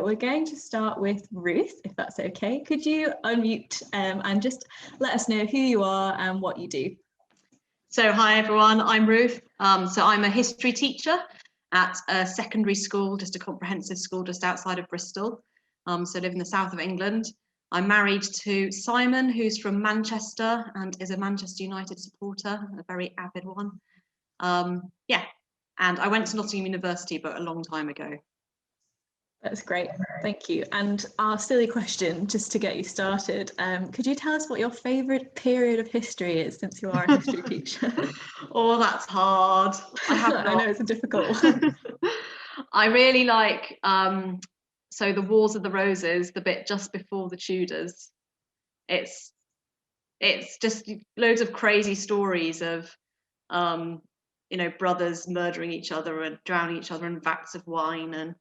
We're going to start with Ruth, if that's okay. Could you unmute and just let us know who you are and what you do? So hi everyone, I'm Ruth. So I'm a history teacher at a secondary school, just a comprehensive school just outside of Bristol. So I live in the south of England. I'm married to Simon, who's from Manchester and is a Manchester United supporter, a very avid one. Yeah, and I went to Nottingham University, but a long time ago. That's great, thank you. And our silly question, just to get you started, could you tell us what your favourite period of history is, since you are a history teacher? Oh, that's hard. I know it's a difficult one. I really like, so the Wars of the Roses, the bit just before the Tudors. It's just loads of crazy stories of, you know, brothers murdering each other and drowning each other in vats of wine and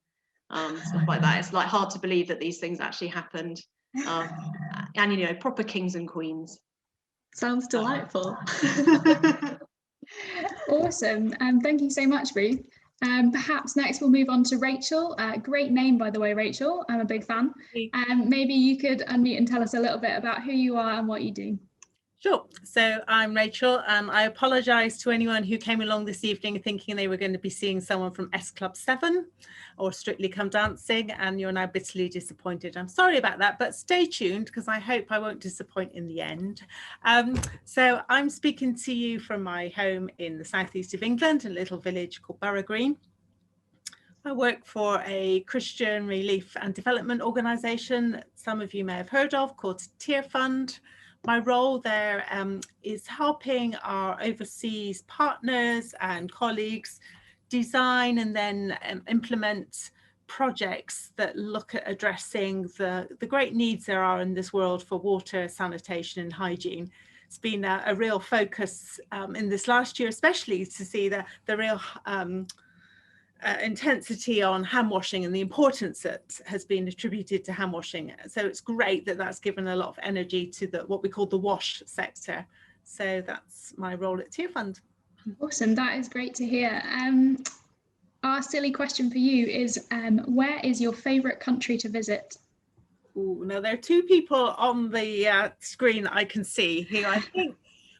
stuff like that. It's like hard to believe that these things actually happened. And, you know, proper kings and queens. Sounds delightful. Awesome. Thank you so much, Ruth. Perhaps next we'll move on to Rachel. Great name, by the way, Rachel. I'm a big fan. Maybe you could unmute and tell us a little bit about who you are and what you do. Sure. So I'm Rachel. I apologise to anyone who came along this evening thinking they were going to be seeing someone from S Club 7 or Strictly Come Dancing, and you're now bitterly disappointed. I'm sorry about that, but stay tuned because I hope I won't disappoint in the end. So I'm speaking to you from my home in the southeast of England, a little village called Borough Green. I work for a Christian relief and development organisation that some of you may have heard of, called Tear Fund. My role there is helping our overseas partners and colleagues design and then implement projects that look at addressing the great needs there are in this world for water, sanitation and hygiene. It's been a real focus in this last year, especially to see the real intensity on hand washing and the importance that has been attributed to hand washing. So it's great that that's given a lot of energy to what we call the wash sector. So that's my role at Tear Fund. Awesome, that is great to hear. Our silly question for you is, where is your favourite country to visit? Ooh, now there are two people on the screen I can see who I think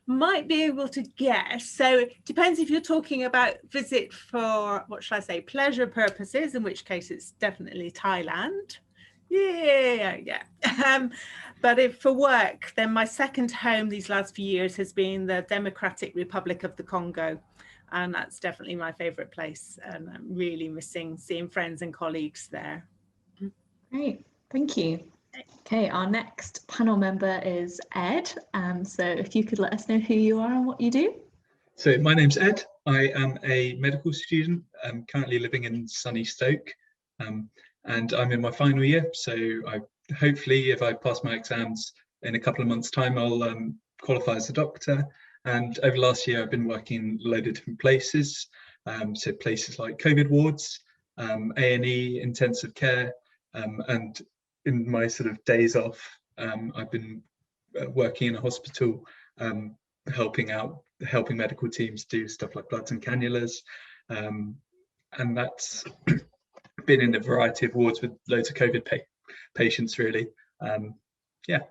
might be able to guess. So it depends if you're talking about visit for, what should I say, pleasure purposes, in which case it's definitely Thailand. Yeah. But if for work, then my second home these last few years has been the Democratic Republic of the Congo. And that's definitely my favorite place. And I'm really missing seeing friends and colleagues there. Great, thank you. Okay, our next panel member is Ed. So if you could let us know who you are and what you do. So my name's Ed. I am a medical student. I'm currently living in sunny Stoke, and I'm in my final year. So hopefully, if I pass my exams in a couple of months' time, I'll qualify as a doctor. And over the last year, I've been working in a load of different places. So places like COVID wards, A&E, intensive care, and in my sort of days off, I've been working in a hospital, helping medical teams do stuff like bloods and cannulas, and that's been in a variety of wards with loads of COVID patients, really. Yeah.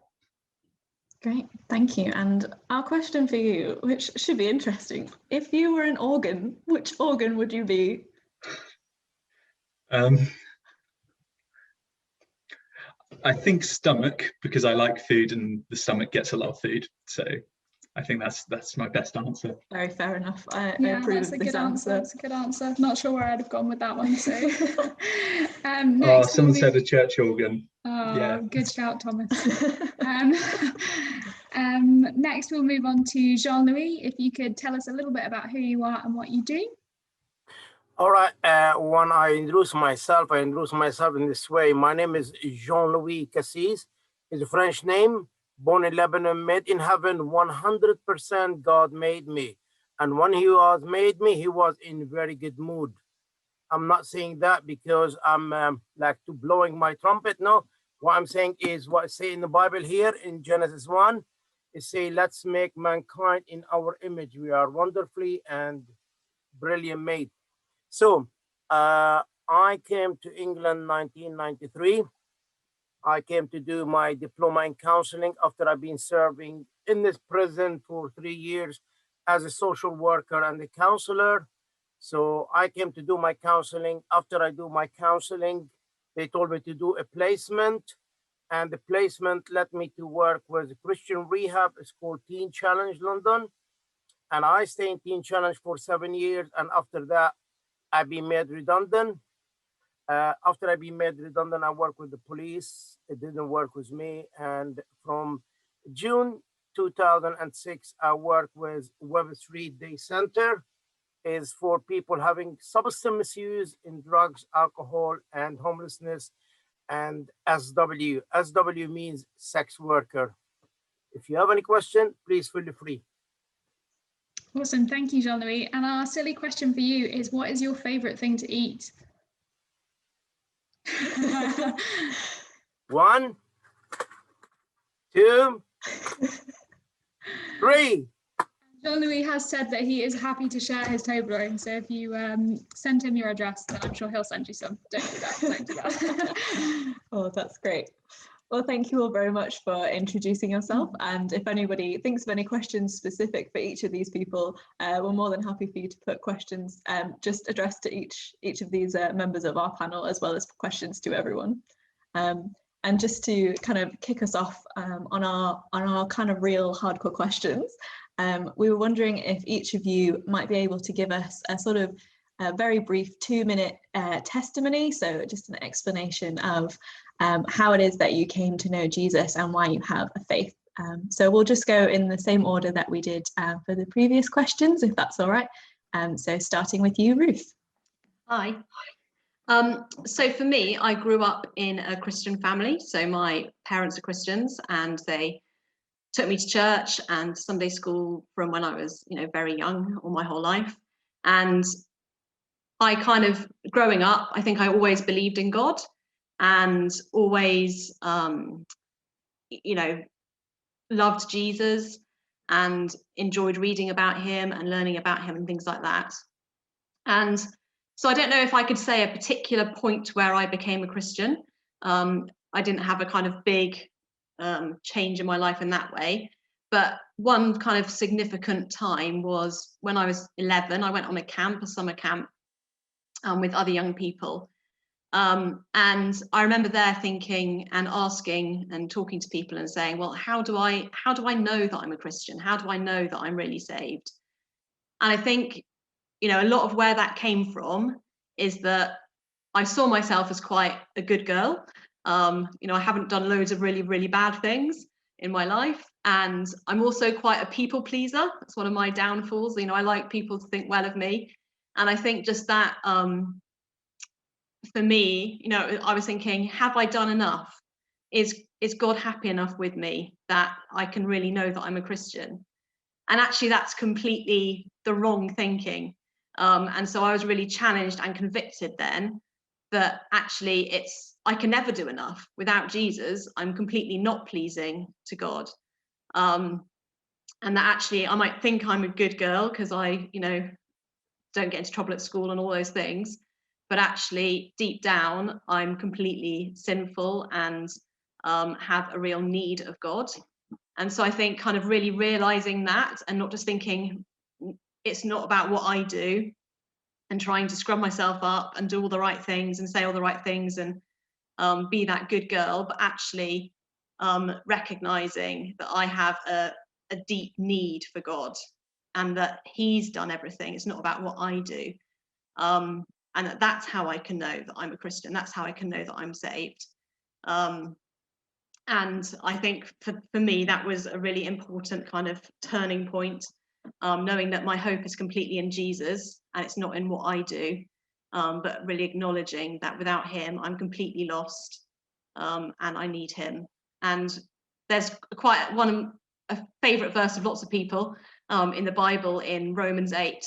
Great, thank you. And our question for you, which should be interesting, if you were an organ, which organ would you be? I think stomach, because I like food and the stomach gets a lot of food. So I think that's my best answer. Very fair enough. I that's approve a of this good answer. That's a good answer. Not sure where I'd have gone with that one. So, someone said a church organ. Oh, yeah. Good shout, Thomas. Next, we'll move on to Jean-Louis. If you could tell us a little bit about who you are and what you do. All right, when I introduce myself in this way. My name is Jean-Louis Cassis. It's a French name, born in Lebanon, made in heaven, 100% God made me. And when he was made me, he was in very good mood. I'm not saying that because I'm like to blowing my trumpet, no. What I'm saying is what I say in the Bible here in Genesis 1, it say, let's make mankind in our image. We are wonderfully and brilliant made. So I came to England 1993. I came to do my diploma in counseling after I've been serving in this prison for 3 years as a social worker and a counselor. So I came to do my counseling. After I do my counseling, they told me to do a placement, and the placement led me to work with Christian Rehab. It's called Teen Challenge London. And I stayed in Teen Challenge for 7 years. And after that, I've been made redundant. After I've been made redundant, I worked with the police. It didn't work with me. And from June 2006, I worked with Web3 Day Center. Is for people having substance misuse in drugs, alcohol, and homelessness, and SW. SW means sex worker. If you have any question, please feel free. Awesome, thank you, Jean-Louis. And our silly question for you is, what is your favorite thing to eat? 1, 2, 3. Jean-Louis has said that he is happy to share his Toblerone, so if you send him your address, then I'm sure he'll send you some. Don't do that, don't do that. Oh, that's great. Well, thank you all very much for introducing yourself. And if anybody thinks of any questions specific for each of these people, we're more than happy for you to put questions just addressed to each of these members of our panel, as well as questions to everyone. And just to kind of kick us off on our kind of real hardcore questions, we were wondering if each of you might be able to give us a sort of a very brief 2-minute testimony, so just an explanation of how it is that you came to know Jesus and why you have a faith. So we'll just go in the same order that we did for the previous questions, if that's all right. So starting with you, Ruth. Hi. So for me, I grew up in a Christian family. So my parents are Christians, and they took me to church and Sunday school from when I was, very young, all my whole life. And I kind of, growing up, I think I always believed in God and always, loved Jesus and enjoyed reading about him and learning about him and things like that. And so I don't know if I could say a particular point where I became a Christian. I didn't have a kind of big change in my life in that way. But one kind of significant time was when I was 11. I went on a summer camp with other young people. And I remember there thinking and asking and talking to people and saying, well, how do I know that I'm a Christian? How do I know that I'm really saved? And I think, a lot of where that came from is that I saw myself as quite a good girl. I haven't done loads of really, really bad things in my life. And I'm also quite a people pleaser. That's one of my downfalls. I like people to think well of me. And I think just that, for me, I was thinking, have I done enough? Is God happy enough with me that I can really know that I'm a Christian? And actually, that's completely the wrong thinking. And so I was really challenged and convicted then that actually I can never do enough. Without Jesus, I'm completely not pleasing to God. And that actually I might think I'm a good girl because I, don't get into trouble at school and all those things. But actually, deep down, I'm completely sinful and have a real need of God. And so I think kind of really realizing that and not just thinking it's not about what I do and trying to scrub myself up and do all the right things and say all the right things and be that good girl, but actually recognizing that I have a deep need for God and that he's done everything. It's not about what I do. And that's how I can know that I'm a Christian. That's how I can know that I'm saved. And I think for me, that was a really important kind of turning point, knowing that my hope is completely in Jesus and it's not in what I do, but really acknowledging that without him, I'm completely lost and I need him. And there's quite a favorite verse of lots of people in the Bible in Romans 8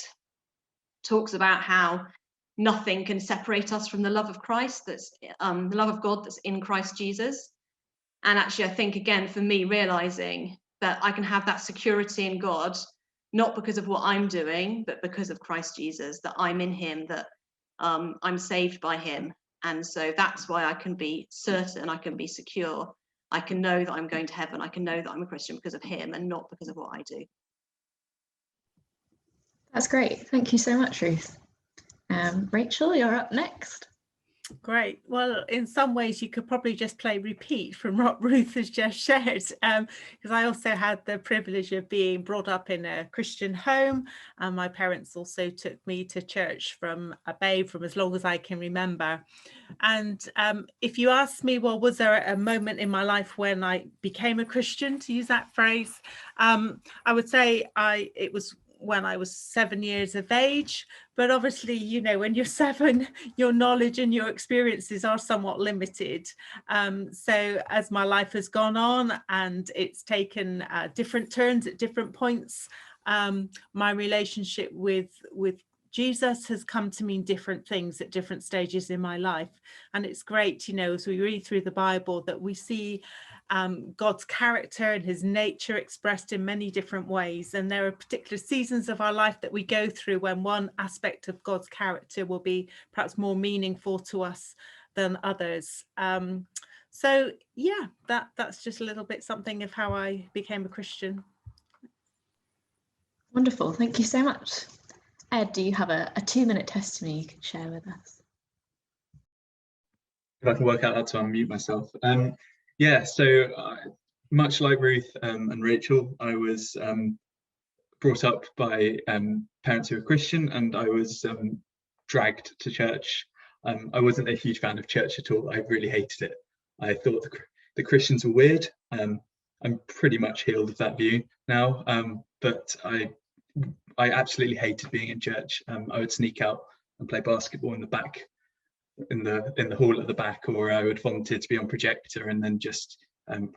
talks about how nothing can separate us from the love of Christ, that's the love of God that's in Christ Jesus. And actually, I think, again, for me, realizing that I can have that security in God, not because of what I'm doing, but because of Christ Jesus, that I'm in him, that I'm saved by him. And so that's why I can be certain, I can be secure. I can know that I'm going to heaven. I can know that I'm a Christian because of him and not because of what I do. That's great. Thank you so much, Ruth. Rachel, you're up next. Great. Well, in some ways you could probably just play repeat from what Ruth has just shared, because I also had the privilege of being brought up in a Christian home, and my parents also took me to church from a babe, from as long as I can remember. And if you ask me, well, was there a moment in my life when I became a Christian, to use that phrase, I would say it was when I was 7 years of age. But obviously, you know, when you're 7, your knowledge and your experiences are somewhat limited. So as my life has gone on and it's taken different turns at different points, my relationship with Jesus has come to mean different things at different stages in my life. And it's great, you know, as we read through the Bible, that we see God's character and his nature expressed in many different ways. And there are particular seasons of our life that we go through when one aspect of God's character will be perhaps more meaningful to us than others. So yeah, that's just a little bit something of how I became a Christian. Wonderful, thank you so much. Ed, do you have a 2-minute testimony you can share with us? If I can work out how to unmute myself. Yeah, so much like Ruth and Rachel, I was brought up by parents who were Christian, and I was dragged to church. I wasn't a huge fan of church at all. I really hated it. I thought the Christians were weird. I'm pretty much healed of that view now, but I absolutely hated being in church. I would sneak out and play basketball in the back, in the hall at the back, or I would volunteer to be on projector and then just in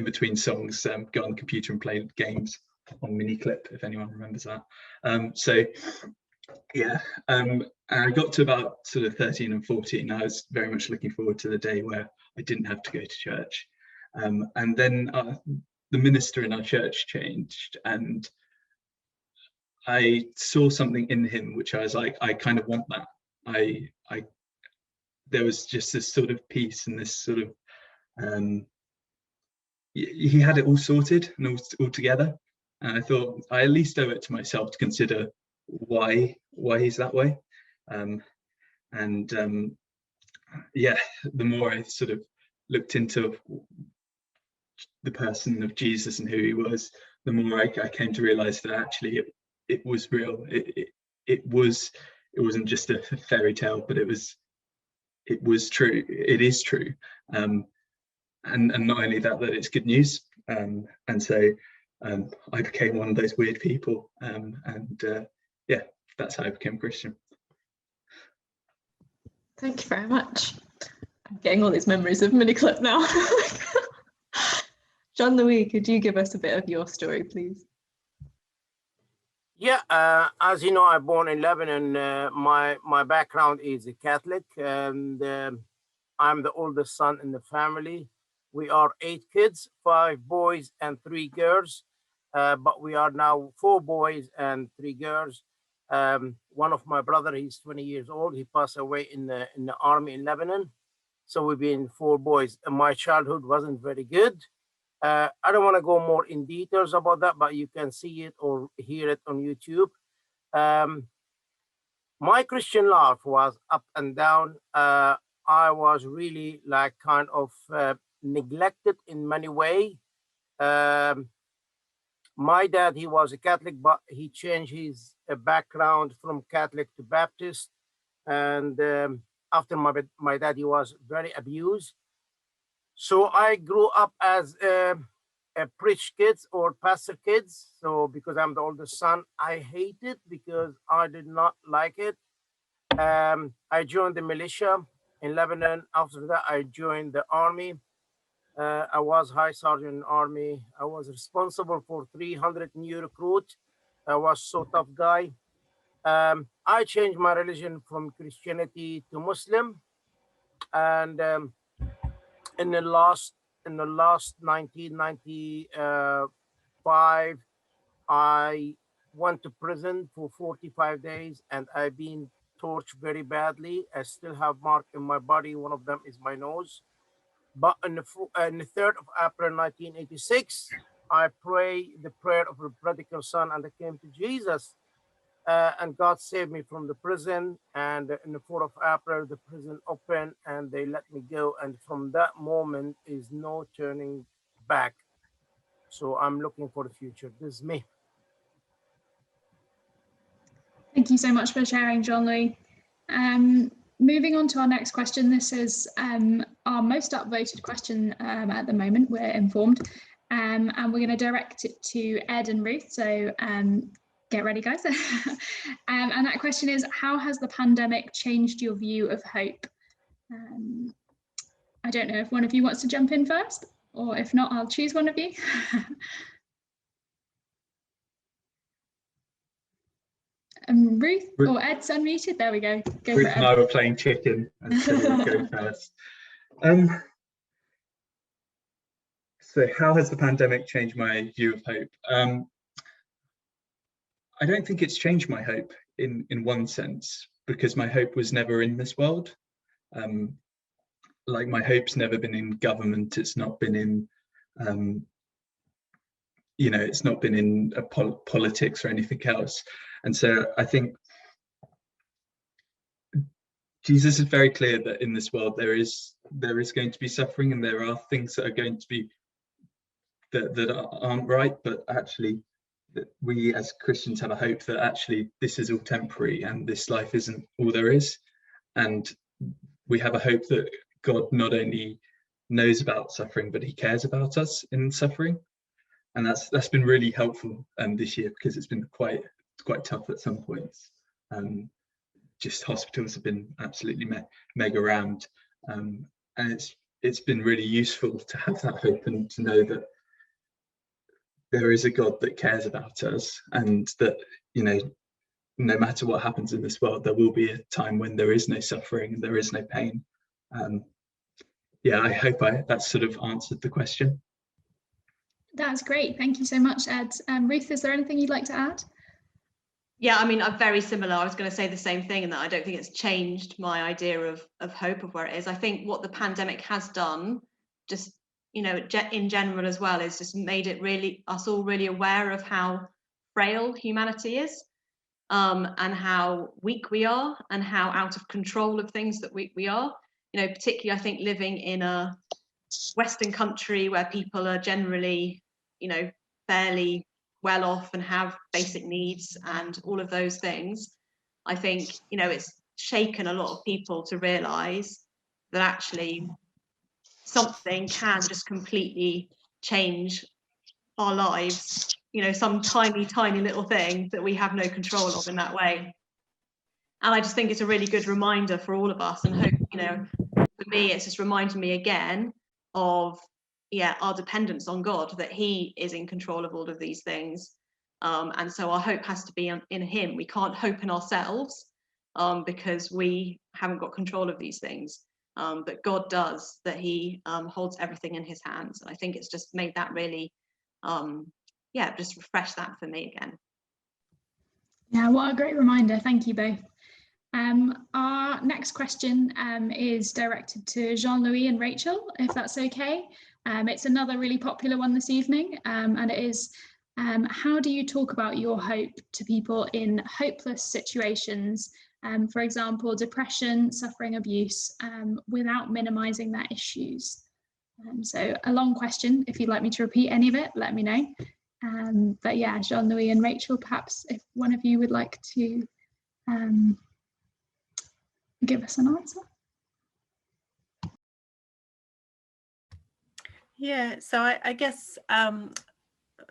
between songs go on the computer and play games on Miniclip, if anyone remembers that. So yeah, I got to about sort of 13 and 14. I was very much looking forward to the day where I didn't have to go to church, and then the minister in our church changed, and I saw something in him which I was like, I kind of want that. There was just this sort of peace and this sort of he had it all sorted and all together, and I thought I at least owe it to myself to consider why he's that way. Yeah, the more I sort of looked into the person of Jesus and who he was, the more I came to realize that actually it was real. It wasn't just a fairy tale, but it was true. It is true. And not only that it's good news. And so I became one of those weird people. Yeah, that's how I became a Christian. Thank you very much. I'm getting all these memories of Miniclip now. Jean-Louis, could you give us a bit of your story, please? Yeah, as you know, I'm born in Lebanon. My background is Catholic, and I'm the oldest son in the family. We are 8 kids, 5 boys and 3 girls, but we are now 4 boys and 3 girls. One of my brother, he's 20 years old. He passed away in the army in Lebanon. So we've been 4 boys. And my childhood wasn't very good. I don't want to go more in details about that, but you can see it or hear it on YouTube. My Christian life was up and down. I was really like kind of neglected in many ways. My dad, he was a Catholic, but he changed his background from Catholic to Baptist. And after my dad, he was very abused. So I grew up as a preach kids or pastor kids. So because I'm the oldest son, I hate it because I did not like it. I joined the militia in Lebanon. After that, I joined the army. I was high sergeant in the army. I was responsible for 300 new recruits. I was so tough guy. I changed my religion from Christianity to Muslim, and in the last 1995, I went to prison for 45 days, and I've been torched very badly. I still have mark in my body. One of them is my nose. But on the 3rd of April 1986, I prayed the prayer of the prodigal son, and I came to Jesus, and God saved me from the prison. And on the 4th of April, the prison opened and they let me go. And from that moment is no turning back. So I'm looking for the future. This is me. Thank you so much for sharing, Jean-Louis. Moving on to our next question. This is our most upvoted question at the moment, we're informed. And we're going to direct it to Ed and Ruth. So get ready, guys. And that question is, how has the pandemic changed your view of hope? I don't know if one of you wants to jump in first, or if not, I'll choose one of you. Ruth or Ed's unmuted. There we go. Go Ruth for it, and I were playing chicken, and so we'll go first. So how has the pandemic changed my view of hope? I don't think it's changed my hope in one sense, because my hope was never in this world. Like, my hope's never been in government. It's not been in, it's not been in politics or anything else. And so I think Jesus is very clear that in this world there is going to be suffering, and there are things that are going to be that aren't right, but actually that we as Christians have a hope that actually this is all temporary and this life isn't all there is. And we have a hope that God not only knows about suffering, but he cares about us in suffering. And that's been really helpful this year, because it's been quite tough at some points. Just hospitals have been absolutely mega rammed, and it's been really useful to have that hope and to know that there is a God that cares about us, and that, no matter what happens in this world, there will be a time when there is no suffering and there is no pain. I hope that sort of answered the question. That's great. Thank you so much, Ed. Ruth, is there anything you'd like to add? Yeah, I mean, I'm very similar. I was going to say the same thing, in that I don't think it's changed my idea of hope, of where it is. I think what the pandemic has done, just, in general as well, is just made it us all really aware of how frail humanity is, and how weak we are, and how out of control of things that we are. Particularly, I think, living in a Western country where people are generally, fairly well off and have basic needs and all of those things. I think, it's shaken a lot of people to realise that actually something can just completely change our lives, some tiny little thing that we have no control of in that way. And I just think it's a really good reminder for all of us, and hope, for me, it's just reminded me again of our dependence on God, that he is in control of all of these things, and so our hope has to be in him. We can't hope in ourselves, because we haven't got control of these things, but God does, that he holds everything in his hands. And I think it's just made that really just refresh that for me again. Yeah, what a great reminder. Thank you both. Our next question is directed to Jean-Louis and Rachel, if that's okay. It's another really popular one this evening, and it is, how do you talk about your hope to people in hopeless situations, for example, depression, suffering, abuse, without minimizing their issues? So a long question. If you'd like me to repeat any of it, let me know. But yeah, Jean-Louis and Rachel, perhaps if one of you would like to give us an answer. Yeah, so I guess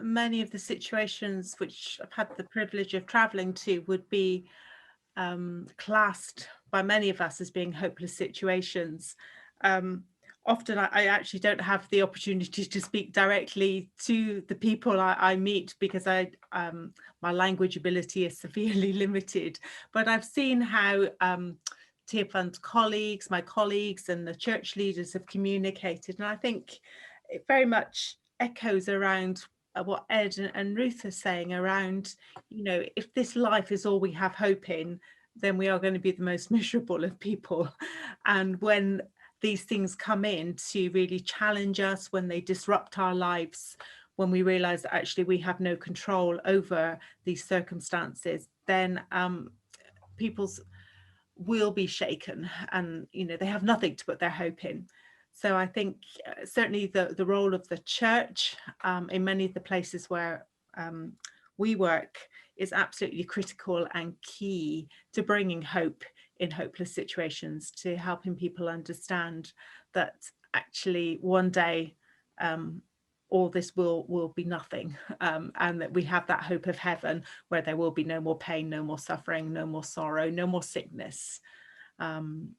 many of the situations which I've had the privilege of traveling to would be classed by many of us as being hopeless situations. Often I actually don't have the opportunity to speak directly to the people I meet, because my language ability is severely limited. But I've seen how Tearfund's colleagues, my colleagues and the church leaders have communicated. And I think it very much echoes around what Ed and Ruth are saying around, if this life is all we have hope in, then we are going to be the most miserable of people. And when these things come in to really challenge us, when they disrupt our lives, when we realize that actually we have no control over these circumstances, then people's will be shaken, and they have nothing to put their hope in. So I think certainly the role of the church in many of the places where we work is absolutely critical and key to bringing hope in hopeless situations, to helping people understand that actually one day all this will be nothing, and that we have that hope of heaven where there will be no more pain, no more suffering, no more sorrow, no more sickness, and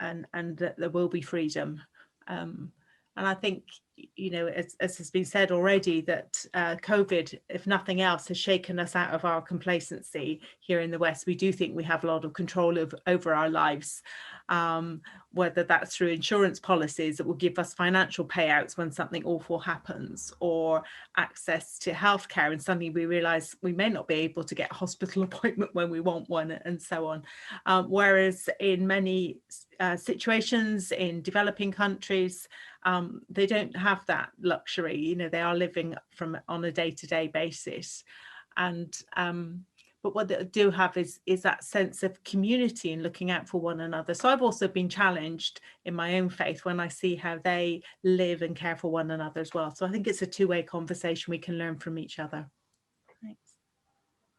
that there will be freedom. And I think, as has been said already, that COVID, if nothing else, has shaken us out of our complacency here in the West. We do think we have a lot of control over our lives, whether that's through insurance policies that will give us financial payouts when something awful happens, or access to healthcare, and suddenly we realize we may not be able to get a hospital appointment when we want one, and so on. Whereas in many situations in developing countries, they don't have that luxury. They are living on a day-to-day basis, and but what they do have is that sense of community and looking out for one another. So I've also been challenged in my own faith when I see how they live and care for one another as well. So I think it's a two-way conversation. We can learn from each other. Thanks.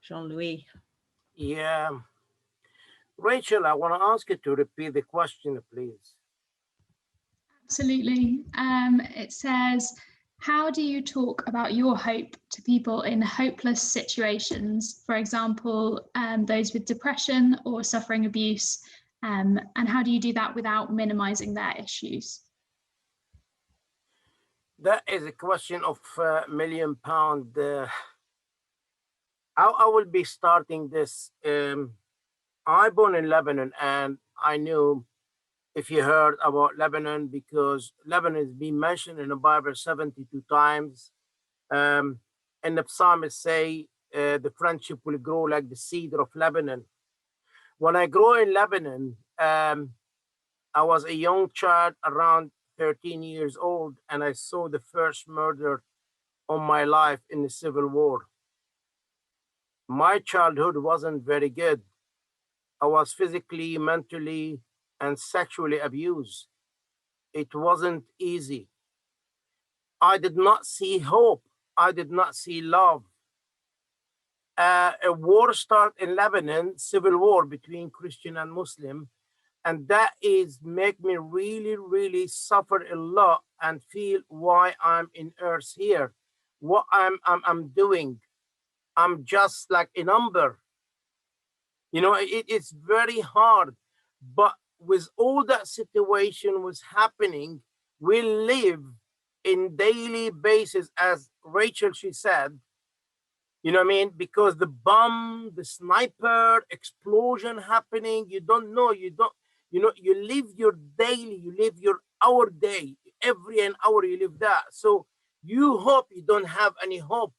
Jean-Louis. Yeah. Rachel, I want to ask you to repeat the question, please. Absolutely. It says, how do you talk about your hope to people in hopeless situations, for example, those with depression or suffering abuse, and how do you do that without minimizing their issues? That is a question of £1 million. I will be starting this. I born in Lebanon, and I knew, if you heard about Lebanon, because Lebanon is being mentioned in the Bible 72 times. And the psalmists say the friendship will grow like the cedar of Lebanon. When I grew in Lebanon, I was a young child, around 13 years old, and I saw the first murder of my life in the Civil War. My childhood wasn't very good. I was physically, mentally, and sexually abused. It wasn't easy. I did not see hope. I did not see love. A war started in Lebanon, civil war between Christian and Muslim, and that is make me really, really suffer a lot and feel why I'm in earth here, what I'm doing. I'm just like a number. It's very hard, but with all that situation was happening, we live in daily basis, as Rachel, she said, because the bomb, the sniper, explosion happening, you don't know, you live your daily, you live your hour day, every an hour you live that. So you hope you don't have any hope.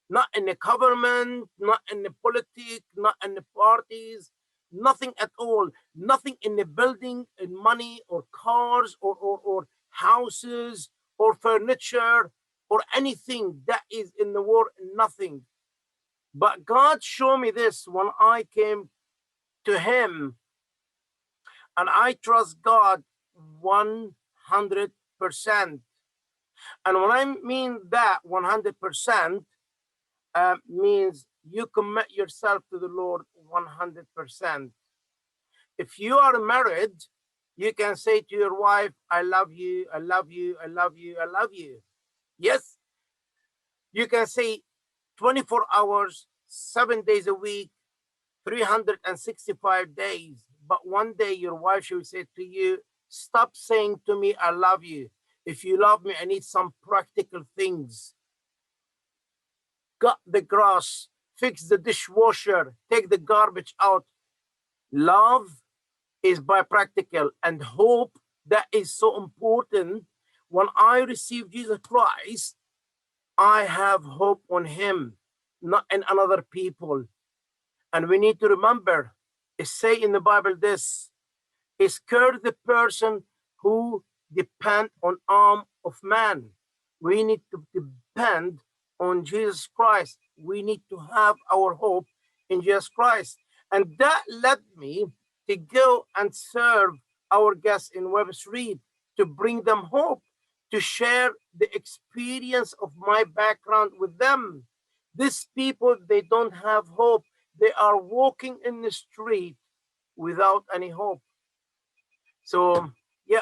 Not in the government, not in the politics, not in the parties, nothing at all. Nothing in the building, in money or cars or houses or furniture or anything that is in the world, nothing. But God showed me this when I came to him, and I trust God 100%. And when I mean that 100%, means you commit yourself to the Lord 100%. If you are married, you can say to your wife, I love you, I love you, I love you, I love you. Yes, you can say 24 hours, 7 days a week, 365 days. But one day your wife will say to you, stop saying to me, I love you. If you love me, I need some practical things. Cut the grass, fix the dishwasher, take the garbage out. Love is by practical, and hope, that is so important. When I receive Jesus Christ, I have hope on him, not in another people. And we need to remember say in the Bible this, is cursed the person who depend on arm of man. We need to depend on Jesus Christ. We need to have our hope in Jesus Christ. And that led me to go and serve our guests in Web3, to bring them hope, to share the experience of my background with them. These people, they don't have hope. They are walking in the street without any hope. So, yeah.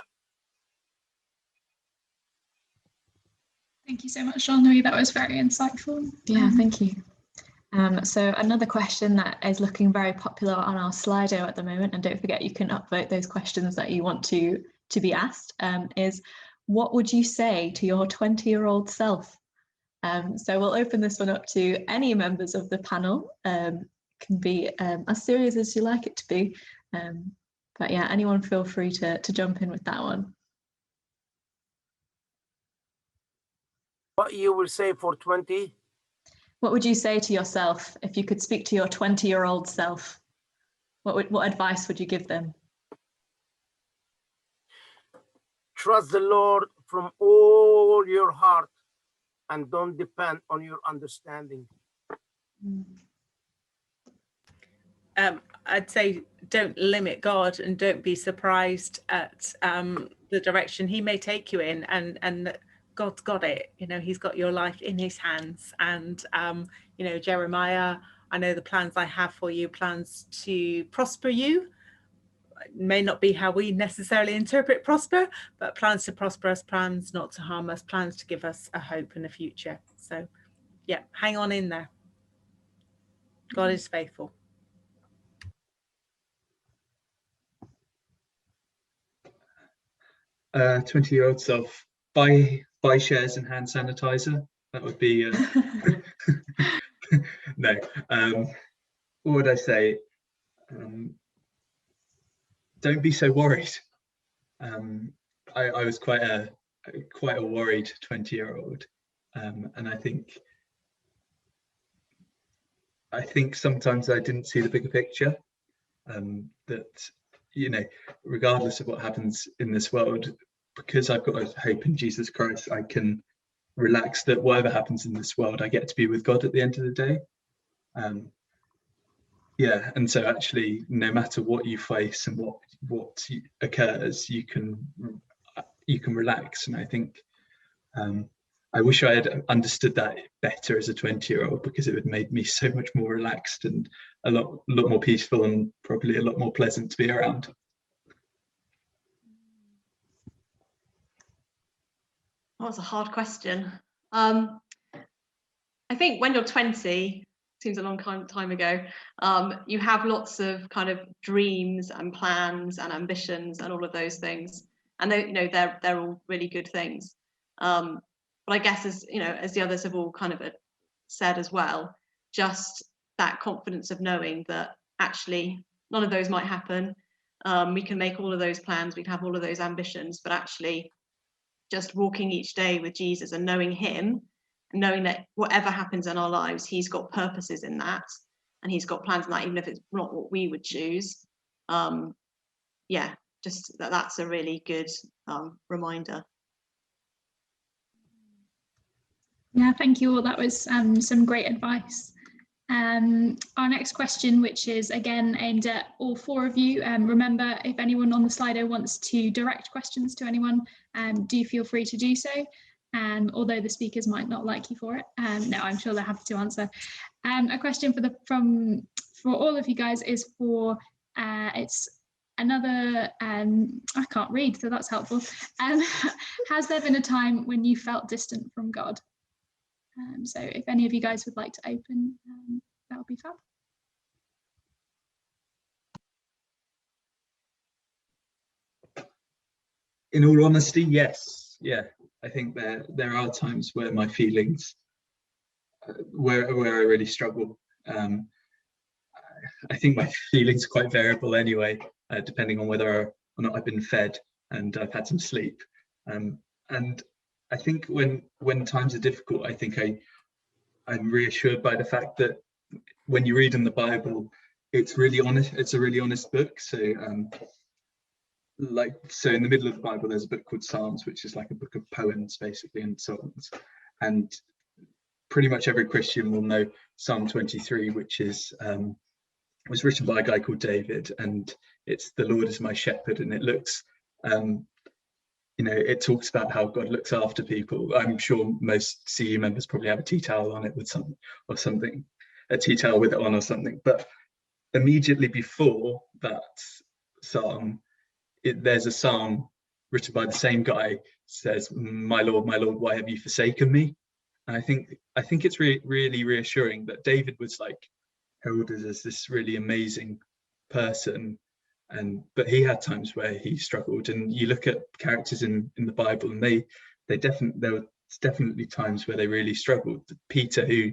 Thank you so much, Jean-Louis. That was very insightful. Yeah, thank you. So another question that is looking very popular on our Slido at the moment, and don't forget you can upvote those questions that you want to be asked, is what would you say to your 20-year-old self? So we'll open this one up to any members of the panel. Can be as serious as you like it to be. But yeah, anyone feel free to jump in with that one. What you will say for 20? What would you say to yourself if you could speak to your 20-year-old self? What advice would you give them? Trust the Lord from all your heart and don't depend on your understanding. I'd say don't limit God and don't be surprised at the direction he may take you in, and God's got it. You know, he's got your life in his hands. And you know, Jeremiah, I know the plans I have for you, plans to prosper you. It may not be how we necessarily interpret prosper, but plans to prosper us, plans not to harm us, plans to give us a hope and a future. So yeah, hang on in there. God is faithful. 20-year-old self, buy shares in hand sanitizer. That would be no. What would I say? Don't be so worried. I was quite a worried 20-year-old, and I think sometimes I didn't see the bigger picture. That, you know, regardless of what happens in this world, because I've got hope in Jesus Christ, I can relax that whatever happens in this world, I get to be with God at the end of the day. Yeah, and so actually, no matter what you face and what occurs, you can relax. And I think I wish I had understood that better as a 20-year-old, because it would have made me so much more relaxed and a lot more peaceful, and probably a lot more pleasant to be around. Oh, that's a hard question. I think when you're 20, seems a long time ago, you have lots of kind of dreams and plans and ambitions and all of those things, and they, you know, they're all really good things. But I guess, as you know, as the others have all kind of said as well, just that confidence of knowing that actually none of those might happen. We can make all of those plans, we can have all of those ambitions, but actually just walking each day with Jesus and knowing him, and knowing that whatever happens in our lives, he's got purposes in that, and he's got plans in that, even if it's not what we would choose. Yeah, just that's a really good reminder. Yeah, thank you all. That was some great advice. Our next question, which is again aimed at all four of you. Remember, if anyone on the Slido wants to direct questions to anyone, do feel free to do so. Although the speakers might not like you for it. No, I'm sure they're happy to answer. A question for all of you guys is for, it's another, I can't read, so that's helpful. Has there been a time when you felt distant from God? So if any of you guys would like to open, that would be fab. In all honesty, yes. Yeah, I think there are times where my feelings, where I really struggle. I think my feelings are quite variable anyway, depending on whether or not I've been fed and I've had some sleep. And I think when times are difficult, I think I'm reassured by the fact that when you read in the Bible, it's really honest. It's a really honest book. So so in the middle of the Bible, there's a book called Psalms, which is like a book of poems, basically, and songs. And pretty much every Christian will know Psalm 23, which is was written by a guy called David, and it's "The Lord is my shepherd," and it looks, it talks about how God looks after people. I'm sure most CU members probably have a tea towel on it with something, a tea towel with it on or something. But immediately before that psalm, there's a psalm written by the same guy, says, my Lord, why have you forsaken me?" And I think it's really reassuring that David was like heralded as this really amazing person, but he had times where he struggled. And you look at characters in the Bible, and there were definitely times where they really struggled. Peter, who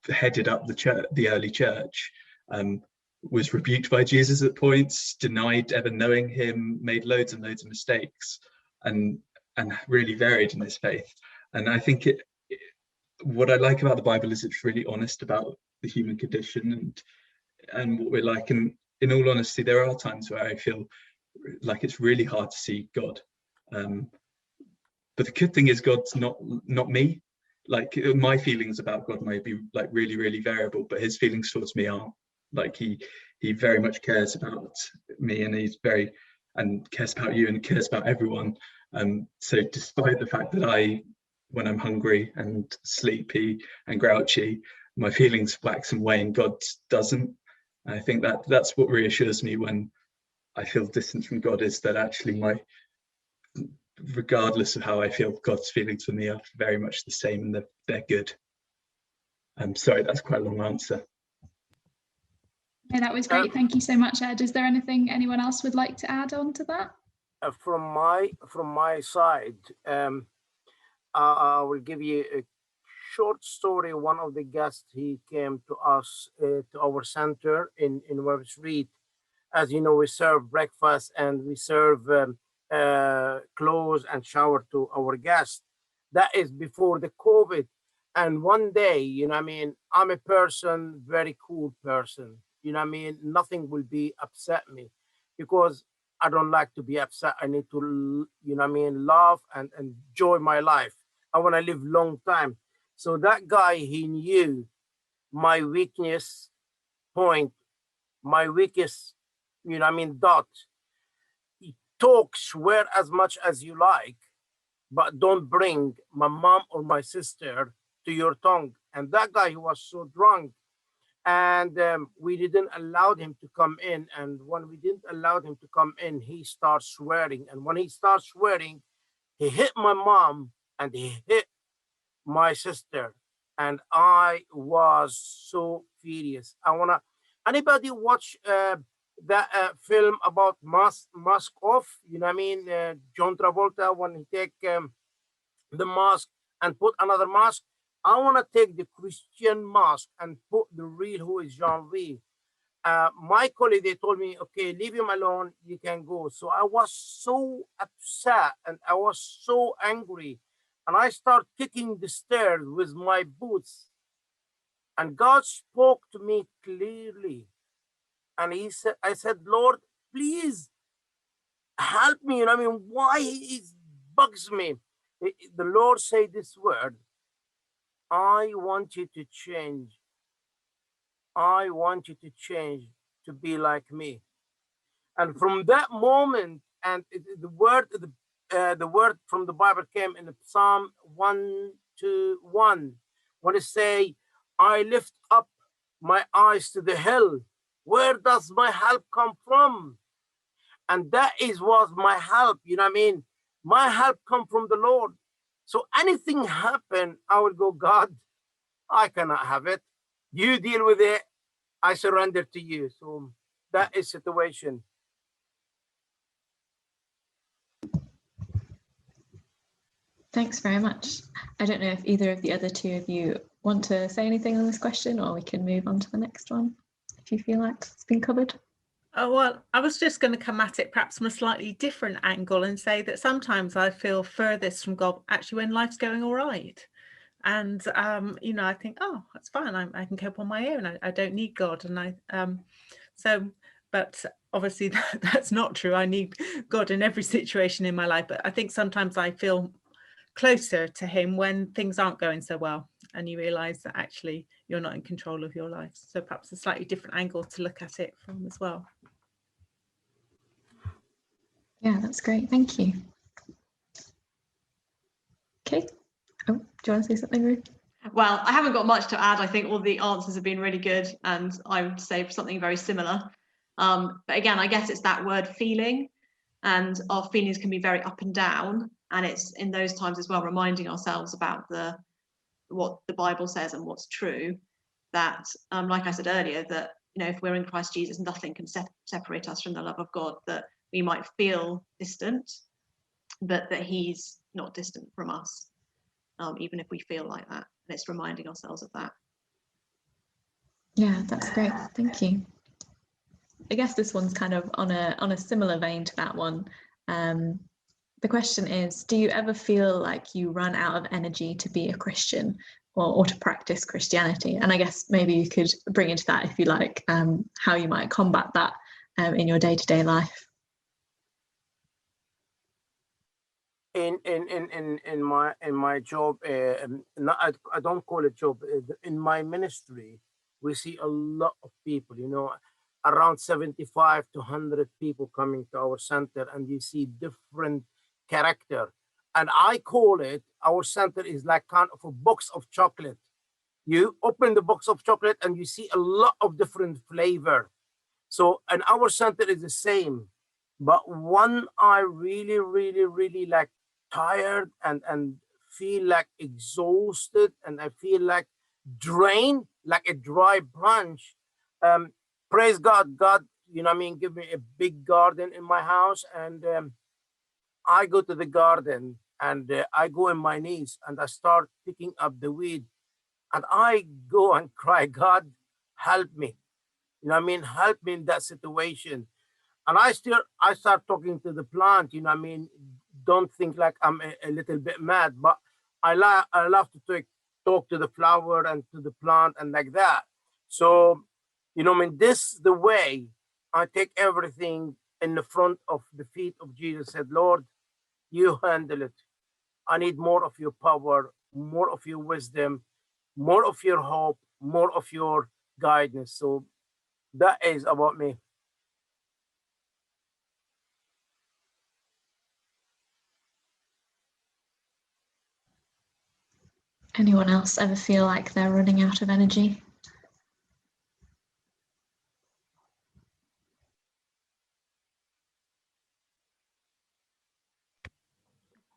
headed up the early church, was rebuked by Jesus at points, denied ever knowing him, made loads and loads of mistakes, and really varied in his faith. And I think what I like about the Bible is it's really honest about the human condition and what we're like. And in all honesty, there are times where I feel like it's really hard to see God. But the good thing is God's not me. Like, my feelings about God may be like really, really variable, but his feelings towards me aren't. Like, he very much cares about me, and cares about you, and cares about everyone. So despite the fact that when I'm hungry and sleepy and grouchy, my feelings wax and wane, God doesn't. And I think that's what reassures me when I feel distance from God, is that actually regardless of how I feel, God's feelings for me are very much the same, and they're good. I'm sorry, that's quite a long answer. Yeah, that was great. Thank you so much, Ed. Is there anything anyone else would like to add on to that? From my side, I will give you a short story. One of the guests, he came to us, to our center in Webb Street. As you know, we serve breakfast and we serve clothes and shower to our guests. That is before the COVID. And one day, I'm a very cool person. Nothing will be upset me, because I don't like to be upset. I need to, laugh and enjoy my life. I want to live long time. So that guy, he knew my weakness point, my weakest, dot. Talk, swear as much as you like, but don't bring my mom or my sister to your tongue. And that guy, he was so drunk. And we didn't allow him to come in. And when we didn't allow him to come in, he starts swearing. And when he starts swearing, he hit my mom and he hit my sister. And I was so furious. Anybody watch that film about mask off? John Travolta, when he take the mask and put another mask. I want to take the Christian mask and put the real, who is Jean-Louis. My colleague, they told me, okay, leave him alone, you can go. So I was so upset and I was so angry. And I started kicking the stairs with my boots. And God spoke to me clearly. And I said, Lord, please help me. Why it bugs me? The Lord said this word: I want you to change. I want you to change to be like me. And from that moment, and the word from the Bible came in Psalm 121, when it say, I lift up my eyes to the hill. Where does my help come from? And that was my help. My help come from the Lord. So anything happen, I will go, God, I cannot have it. You deal with it. I surrender to you. So that is situation. Thanks very much. I don't know if either of the other two of you want to say anything on this question, or we can move on to the next one if you feel like it's been covered. Oh, well, I was just going to come at it perhaps from a slightly different angle and say that sometimes I feel furthest from God actually when life's going all right. And you know, I think, oh, that's fine. I can cope on my own. I don't need God. And but obviously that's not true. I need God in every situation in my life. But I think sometimes I feel closer to him when things aren't going so well, and you realize that actually you're not in control of your life. So perhaps a slightly different angle to look at it from as well. Yeah, that's great. Thank you. Okay. Oh, do you want to say something, Ruth? Well, I haven't got much to add. I think all the answers have been really good, and I would say something very similar. But again, I guess it's that word feeling, and our feelings can be very up and down. And it's in those times as well, reminding ourselves about what the Bible says and what's true. That, like I said earlier, that, you know, if we're in Christ Jesus, nothing can separate us from the love of God. That we might feel distant, but that He's not distant from us, even if we feel like that. And it's reminding ourselves of that. Yeah, that's great. Thank you. I guess this one's kind of on a similar vein to that one. The question is, do you ever feel like you run out of energy to be a Christian or to practice Christianity? And I guess maybe you could bring into that, if you like, how you might combat that in your day-to-day life. In my job, I don't call it job. In my ministry, we see a lot of people. You know, around 75 to 100 people coming to our center, and you see different character. And I call it, our center is like kind of a box of chocolate. You open the box of chocolate and you see a lot of different flavor. So, and our center is the same. But when I really like tired and feel like exhausted, and I feel like drained, like a dry branch, praise God, you know what I mean, give me a big garden in my house, and I go to the garden and I go on my knees and I start picking up the weed, and I go and cry, God, help me. You know what I mean? Help me in that situation. And I start talking to the plant, you know what I mean? Don't think like I'm a little bit mad, but I love to talk to the flower and to the plant and like that. So, you know what I mean? This the way I take everything in the front of the feet of Jesus, said, Lord, you handle it. I need more of your power, more of your wisdom, more of your hope, more of your guidance. So that is about me. Anyone else ever feel like they're running out of energy?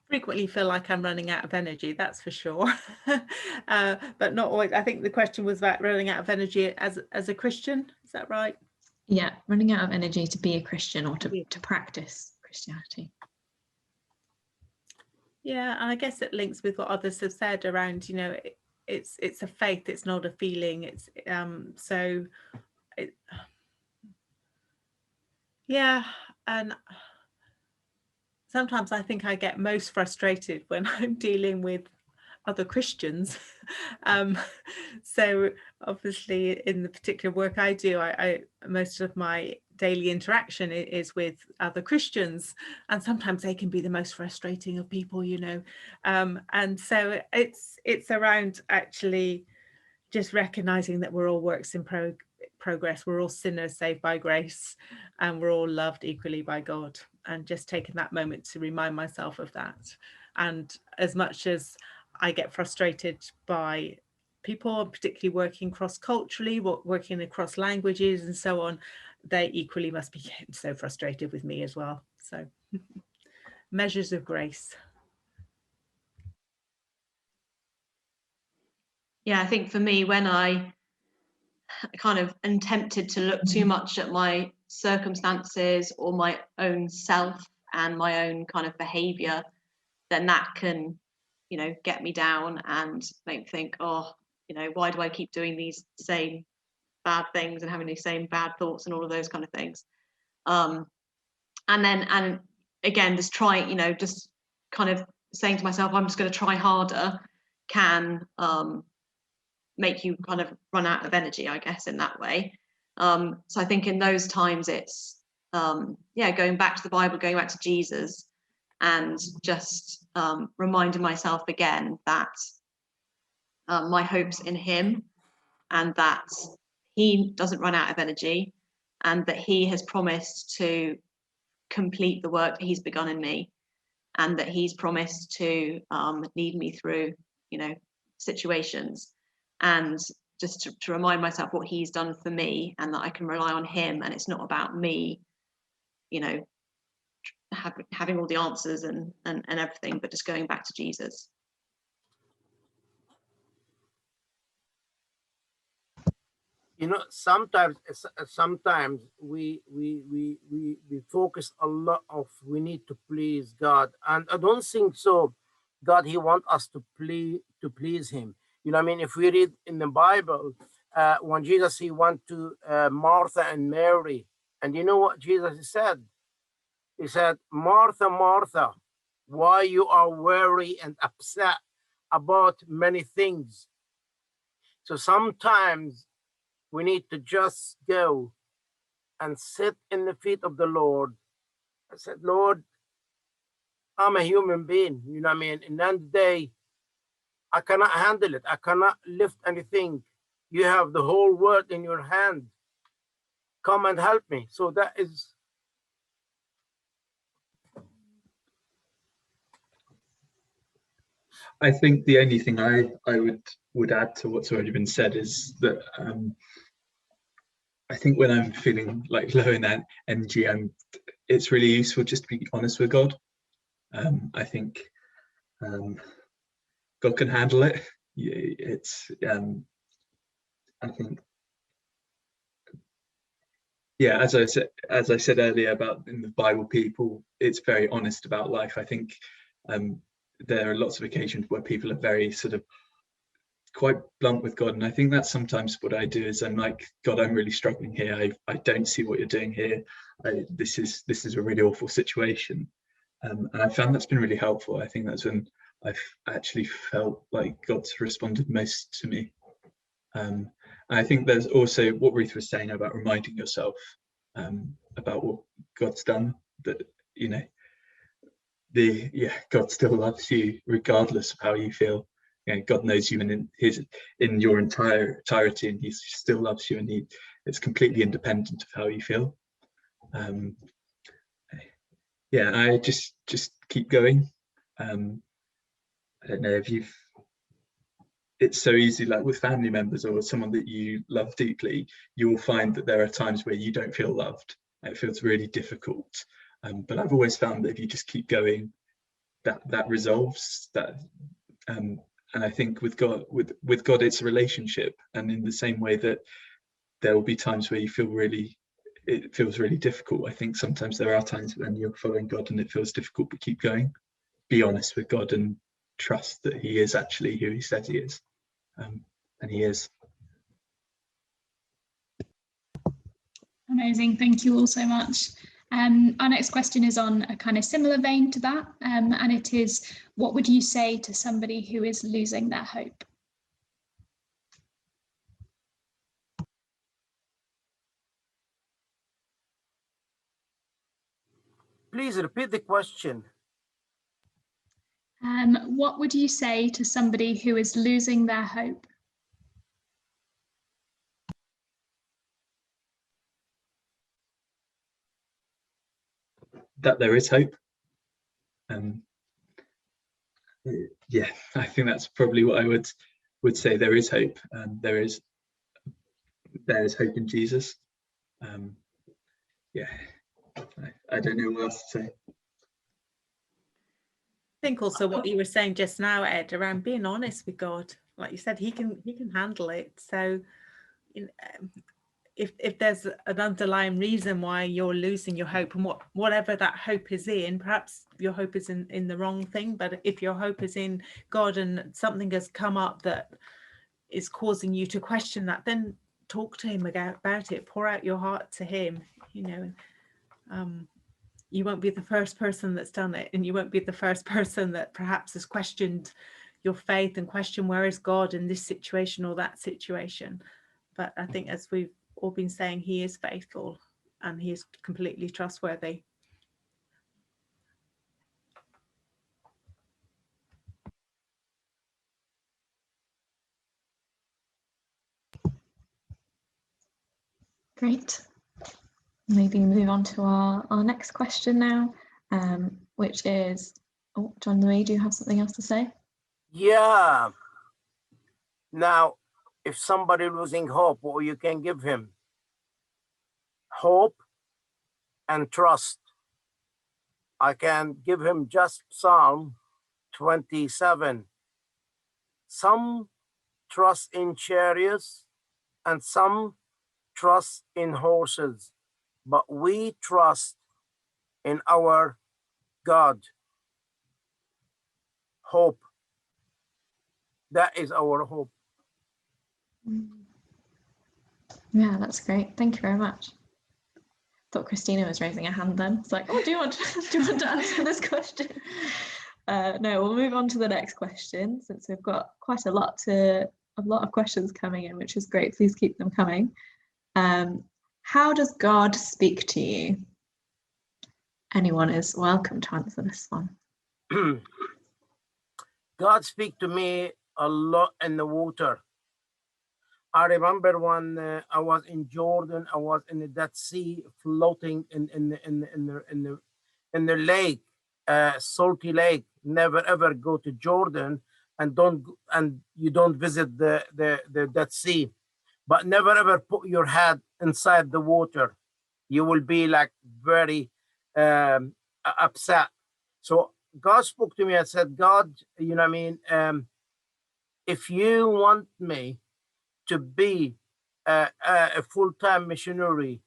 Frequently feel like I'm running out of energy, that's for sure. But not always. I think the question was about running out of energy as a Christian. Is that right? Yeah, running out of energy to be a Christian or to practice Christianity. Yeah, and I guess it links with what others have said around, you know, it's a faith, it's not a feeling. It's yeah, and sometimes I think I get most frustrated when I'm dealing with other Christians. So obviously in the particular work I do, I most of my daily interaction is with other Christians, and sometimes they can be the most frustrating of people, you know. And so it's around actually just recognizing that we're all works in progress. We're all sinners saved by grace, and we're all loved equally by God, and just taking that moment to remind myself of that. And as much as I get frustrated by people, particularly working cross-culturally, working across languages and so on, they equally must be getting so frustrated with me as well. So measures of grace. Yeah, I think for me, when I kind of am tempted to look too much at my circumstances or my own self and my own kind of behavior, then that can, you know, get me down and make me think, oh, you know, why do I keep doing these same bad things and having these same bad thoughts and all of those kind of things. And again, just trying, you know, just kind of saying to myself, I'm just going to try harder, can make you kind of run out of energy, I guess, in that way. So I think in those times it's going back to the Bible, going back to Jesus, and just reminding myself again that my hope's in him, and that he doesn't run out of energy, and that he has promised to complete the work that he's begun in me, and that he's promised to lead me through, situations, and just to remind myself what he's done for me, and that I can rely on him, and it's not about me, having all the answers and everything, but just going back to Jesus. Sometimes we focus a lot of we need to please God, and I don't think so. God, he wants us to please him. If we read in the Bible, when Jesus, he went to Martha and Mary, and you know what Jesus said? He said, Martha, Martha, why you are worried and upset about many things? So sometimes we need to just go and sit in the feet of the Lord. I said, Lord, I'm a human being, And then the day, I cannot handle it. I cannot lift anything. You have the whole world in your hand. Come and help me. So that is. I think the only thing I would add to what's already been said is that I think when I'm feeling like low in that energy, it's really useful just to be honest with God. I think God can handle it. It's I think, yeah, as I said earlier about in the Bible people, it's very honest about life. I think there are lots of occasions where people are very sort of quite blunt with God, and I think that's sometimes what I do is I'm like, God, I'm really struggling here. I don't see what you're doing here. This is a really awful situation, and I found that's been really helpful. I think that's when I've actually felt like God's responded most to me. And I think there's also what Ruth was saying about reminding yourself about what God's done, that God still loves you regardless of how you feel. God knows you in your entirety, and he still loves you, and it's completely independent of how you feel. I just keep going. I don't know if it's so easy, like with family members or with someone that you love deeply, you will find that there are times where you don't feel loved. It feels really difficult. But I've always found that if you just keep going, that resolves that. And I think with God, it's a relationship. And in the same way that there will be times where it feels really difficult. I think sometimes there are times when you're following God and it feels difficult, but keep going. Be honest with God and trust that he is actually who he says he is. And he is. Amazing. Thank you all so much. Our next question is on a kind of similar vein to that, and it is, what would you say to somebody who is losing their hope? Please repeat the question. What would you say to somebody who is losing their hope? That there is hope. Yeah, I think that's probably what I would say. There is hope, and there is hope in Jesus. Yeah, I don't know what else to say. I think also what you were saying just now, Ed, around being honest with God, like you said, he can handle it. So if there's an underlying reason why you're losing your hope, and whatever that hope is in, perhaps your hope is in the wrong thing, but if your hope is in God and something has come up that is causing you to question that, then talk to him about it, pour out your heart to him. You won't be the first person that's done it, and you won't be the first person that perhaps has questioned your faith and question, where is God in this situation or that situation? But I think, as we've all been saying, he is faithful and he is completely trustworthy. Great. Maybe move on to our next question now, which is, oh, John Louis, do you have something else to say? Yeah. Now, if somebody losing hope, what you can give him? Hope and trust. I can give him just Psalm 27. Some trust in chariots and some trust in horses, but we trust in our God. Hope. That is our hope. Yeah, that's great. Thank you very much. Thought Christina was raising a hand then. It's like, oh, do you want to answer this question? No, we'll move on to the next question, since we've got quite a lot of questions coming in, which is great. Please keep them coming. How does God speak to you? Anyone is welcome to answer this one. God speak to me a lot in the water. I remember when I was in Jordan, I was in the Dead Sea, floating in the lake, salty lake. Never ever go to Jordan and you don't visit the Dead Sea, but never ever put your head inside the water. You will be like very upset. So God spoke to me and said, God, you know what I mean? If you want me to be a full-time missionary,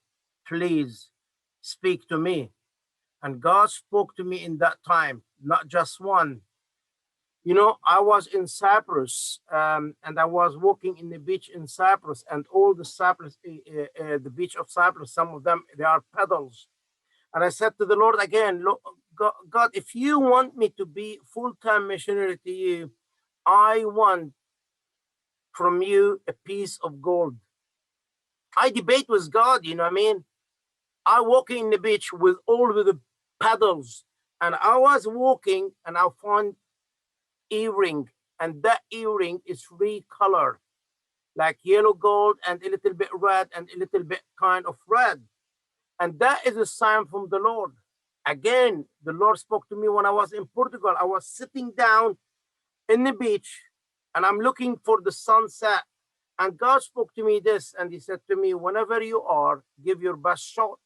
please speak to me. And God spoke to me in that time, not just one. You know, I was in Cyprus and I was walking in the beach in Cyprus, and all the Cyprus, the beach of Cyprus, some of them, they are pedals. And I said to the Lord again, look, God, if you want me to be full-time missionary to you, I want from you a piece of gold. I debate with God, you know what I mean? I walk in the beach with all of the paddles, and I was walking and I found earring, and that earring is 3 color, like yellow gold and a little bit red and a little bit kind of red. And that is a sign from the Lord. Again, the Lord spoke to me when I was in Portugal. I was sitting down in the beach and I'm looking for the sunset. And God spoke to me this, and he said to me, whenever you are, give your best shot.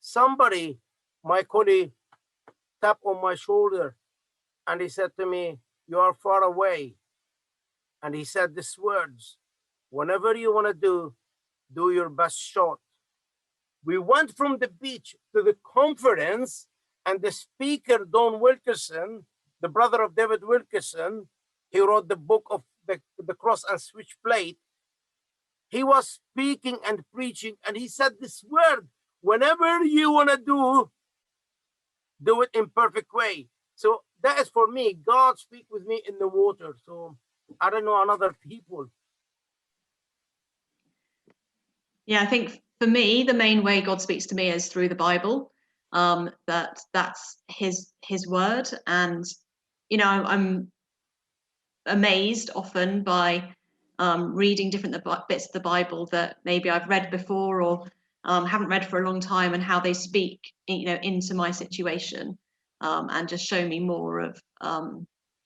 Somebody, my colleague, tapped on my shoulder and he said to me, you are far away. And he said these words, whenever you want to do your best shot. We went from the beach to the conference, and the speaker, Don Wilkerson, the brother of David Wilkerson, he wrote the book of the Cross and Switchblade. He was speaking and preaching, and he said this word, whenever you want to do it in perfect way. So that is for me. God speak with me in the water. So I don't know another people. Yeah, I think for me, the main way God speaks to me is through the Bible. That's his word. And, you know, I'm amazed often by reading different bits of the Bible that maybe I've read before or haven't read for a long time, and how they speak, you know, into my situation, and just show me more of,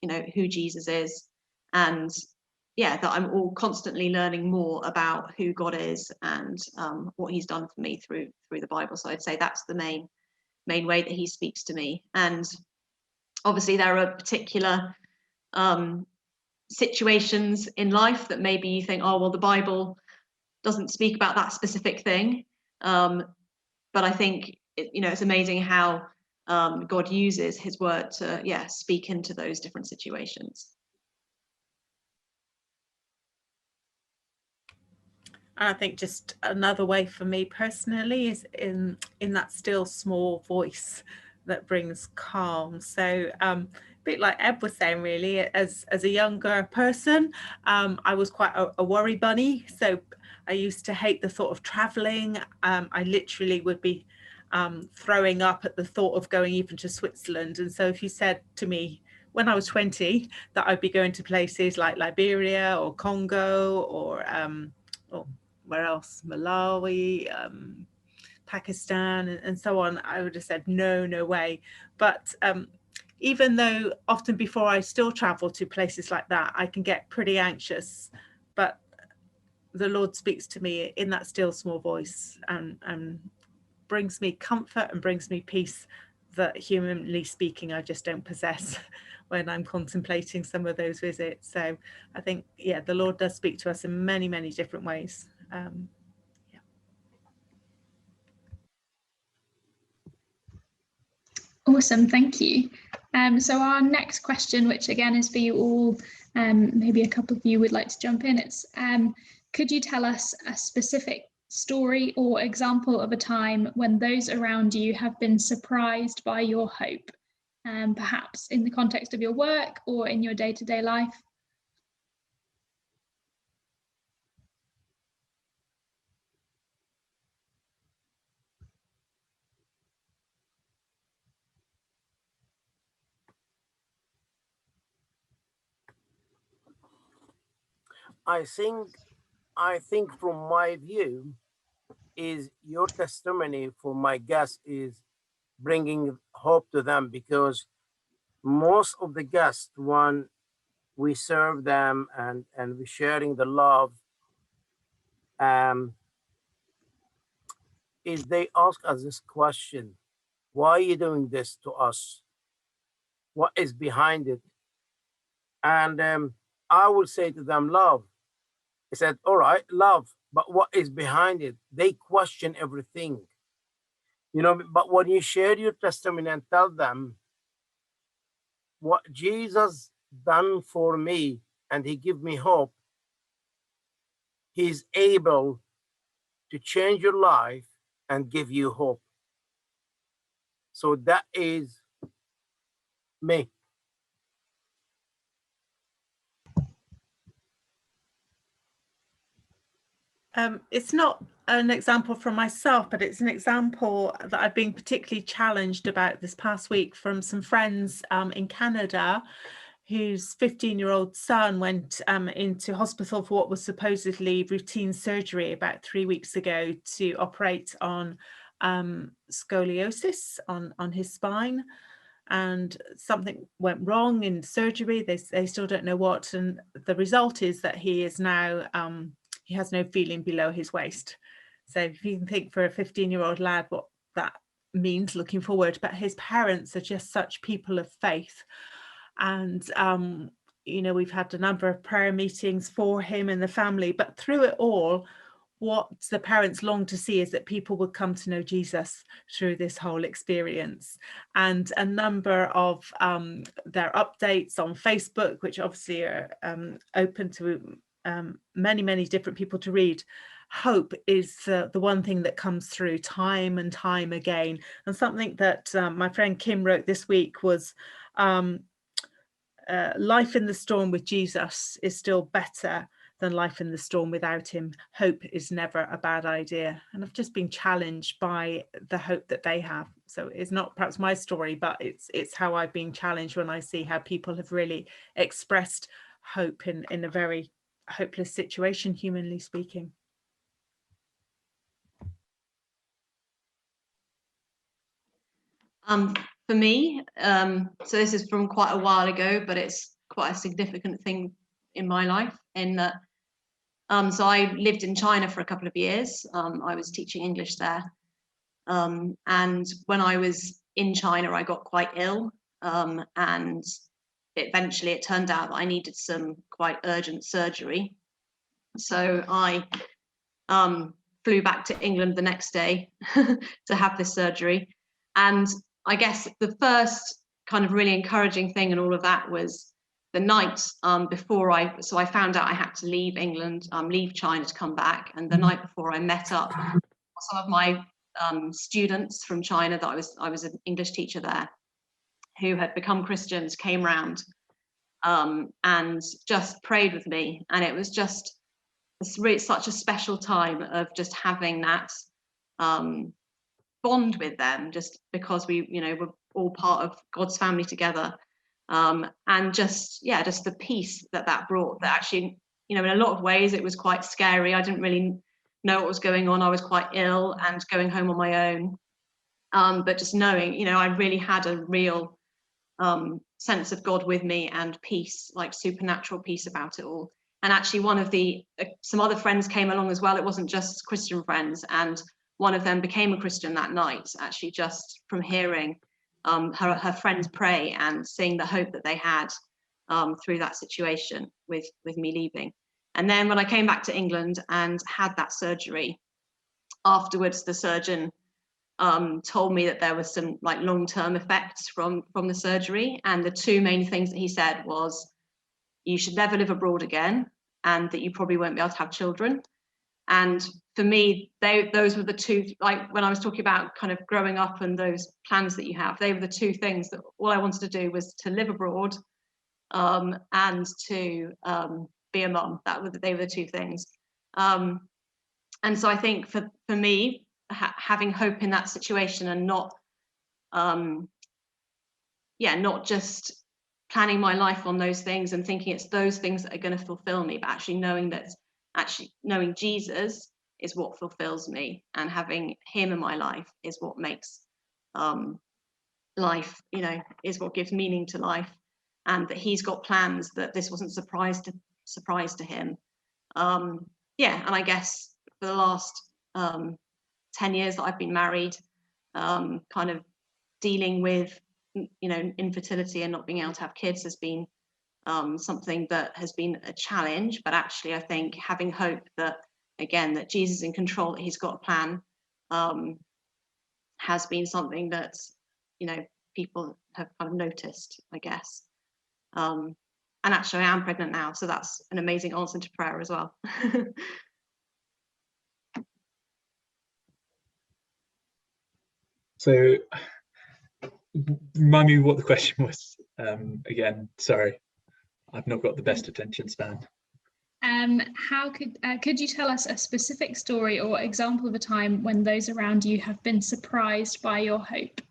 you know, who Jesus is. And yeah, that I'm all constantly learning more about who God is and what he's done for me through the Bible. So I'd say that's the main way that he speaks to me. And obviously there are particular situations in life that maybe you think, oh, well, the Bible doesn't speak about that specific thing. But I think, you know, it's amazing how God uses his word to, yeah, speak into those different situations. And I think just another way for me personally is in that still small voice that brings calm. So a bit like Eb was saying, really, as a younger person, I was quite a worry bunny. So I used to hate the thought of traveling. I literally would be throwing up at the thought of going even to Switzerland. And so if you said to me when I was 20 that I'd be going to places like Liberia or Congo or where else, Malawi, Pakistan and so on, I would have said no way. But even though often before I still travel to places like that, I can get pretty anxious, but the Lord speaks to me in that still small voice and brings me comfort and brings me peace that, humanly speaking, I just don't possess when I'm contemplating some of those visits. So I think, yeah, the Lord does speak to us in many, many different ways. Awesome, thank you. So our next question, which again is for you all, maybe a couple of you would like to jump in. It's could you tell us a specific story or example of a time when those around you have been surprised by your hope, perhaps in the context of your work or in your day-to-day life? I think from my view is your testimony for my guests is bringing hope to them, because most of the guests, when we serve them and we're sharing the love, is they ask us this question: why are you doing this to us? What is behind it? And I will say to them, love. I said, all right, love, but what is behind it? They question everything, you know. But when you share your testimony and tell them what Jesus done for me and he give me hope, he's able to change your life and give you hope. So that is me. It's not an example from myself, but it's an example that I've been particularly challenged about this past week from some friends in Canada, whose 15-year-old son went into hospital for what was supposedly routine surgery about 3 weeks ago to operate on scoliosis on his spine. And something went wrong in surgery. They still don't know what. And the result is that he is now, he has no feeling below his waist. So if you can think for a 15-year-old lad what that means looking forward, but his parents are just such people of faith. And, you know, we've had a number of prayer meetings for him and the family, but through it all, what the parents long to see is that people would come to know Jesus through this whole experience. And a number of their updates on Facebook, which obviously are open to many, many different people to read, hope is the one thing that comes through time and time again. And something that my friend Kim wrote this week was, life in the storm with Jesus is still better than life in the storm without him. Hope is never a bad idea. And I've just been challenged by the hope that they have. So it's not perhaps my story, but it's how I've been challenged when I see how people have really expressed hope in a very hopeless situation, humanly speaking. For me, so this is from quite a while ago, but it's quite a significant thing in my life in that, so I lived in China for a couple of years. I was teaching English there. And when I was in China, I got quite ill. And eventually it turned out that I needed some quite urgent surgery. So I flew back to England the next day to have this surgery. And I guess the first kind of really encouraging thing and all of that was the night before so I found out I had to leave England, leave China to come back. And the night before I met up some of my students from China that I was an English teacher there, who had become Christians, came round and just prayed with me, and it was just such a special time of just having that bond with them, just because we, you know, were all part of God's family together, and just the peace that brought. That actually, you know, in a lot of ways it was quite scary. I didn't really know what was going on. I was quite ill and going home on my own, but just knowing, you know, I really had a real sense of God with me, and peace, like supernatural peace about it all. And actually one of some other friends came along as well. It wasn't just Christian friends, and one of them became a Christian that night, actually, just from hearing her friends pray and seeing the hope that they had through that situation with me leaving. And then when I came back to England and had that surgery, afterwards the surgeon told me that there was some like long-term effects from the surgery, and the two main things that he said was, you should never live abroad again, and that you probably won't be able to have children. And for me, those were the two, like when I was talking about kind of growing up and those plans that you have, they were the two things that all I wanted to do was to live abroad and to be a mum. They were the two things. And so I think for me, having hope in that situation, and not just planning my life on those things and thinking it's those things that are going to fulfill me, but actually knowing Jesus is what fulfills me, and having him in my life is what makes life, you know, is what gives meaning to life, and that he's got plans, that this wasn't surprise to him. And I guess for the last 10 years that I've been married, kind of dealing with, you know, infertility and not being able to have kids has been something that has been a challenge. But actually I think having hope that, again, that Jesus is in control, that he's got a plan, has been something that, you know, people have kind of noticed, I guess. And actually I am pregnant now, so that's an amazing answer to prayer as well. So remind me what the question was again. Sorry, I've not got the best attention span. How could you tell us a specific story or example of a time when those around you have been surprised by your hope?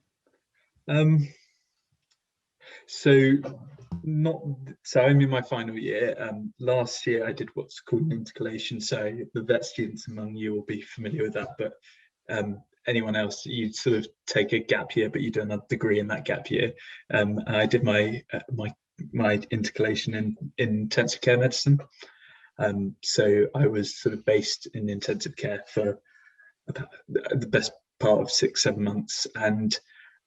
So I'm in my final year. Last year I did what's called an intercalation. So the vet students among you will be familiar with that, but anyone else, you sort of take a gap year, but you do another degree in that gap year. And I did my intercalation in intensive care medicine. So I was sort of based in intensive care for about the best part of 6-7 months. And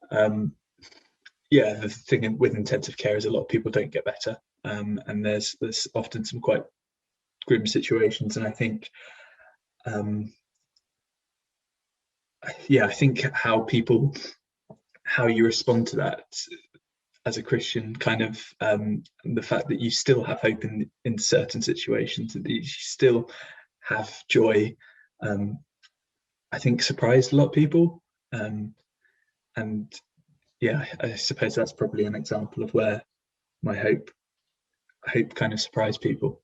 the thing with intensive care is a lot of people don't get better, and there's often some quite grim situations. And I think I think how you respond to that as a Christian, kind of the fact that you still have hope in certain situations, that you still have joy, I think surprised a lot of people. And yeah, I suppose that's probably an example of where my hope kind of surprised people.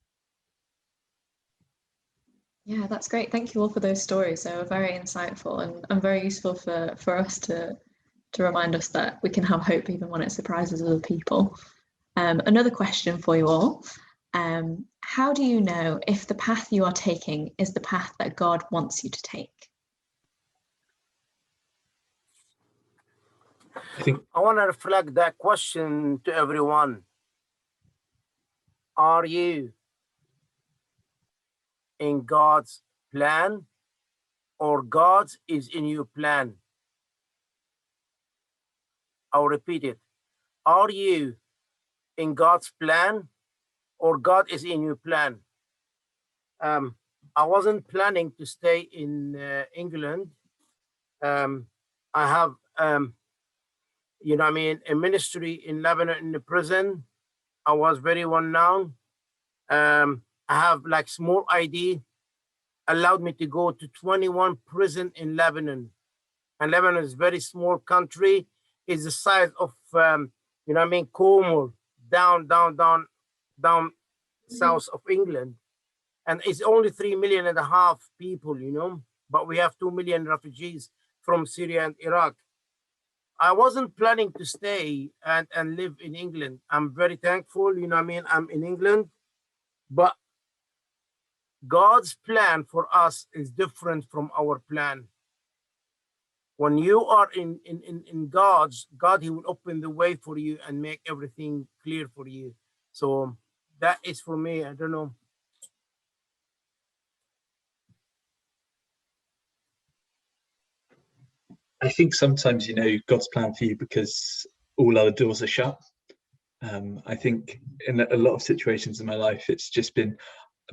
Yeah, that's great. Thank you all for those stories. They were very insightful and very useful for us to remind us that we can have hope even when it surprises other people. Another question for you all. How do you know if the path you are taking is the path that God wants you to take? I want to reflect that question to everyone. Are you in God's plan, or God is in your plan? I'll repeat it. Are you in God's plan, or God is in your plan? I wasn't planning to stay in England. I have you know, I mean, a ministry in Lebanon, in the prison. I was very well known. I have like small ID, allowed me to go to 21 prison in Lebanon. and Lebanon is a very small country. It's the size of, you know what I mean, Cornwall, down south of England. And it's only 3.5 million people, you know, but we have 2 million refugees from Syria and Iraq. I wasn't planning to stay and live in England. I'm very thankful, you know what I mean, I'm in England, but God's plan for us is different from our plan. When you are in God, He will open the way for you and make everything clear for you. So that is for me, I don't know. I think sometimes, you know, God's plan for you because all other doors are shut. I think in a lot of situations in my life, it's just been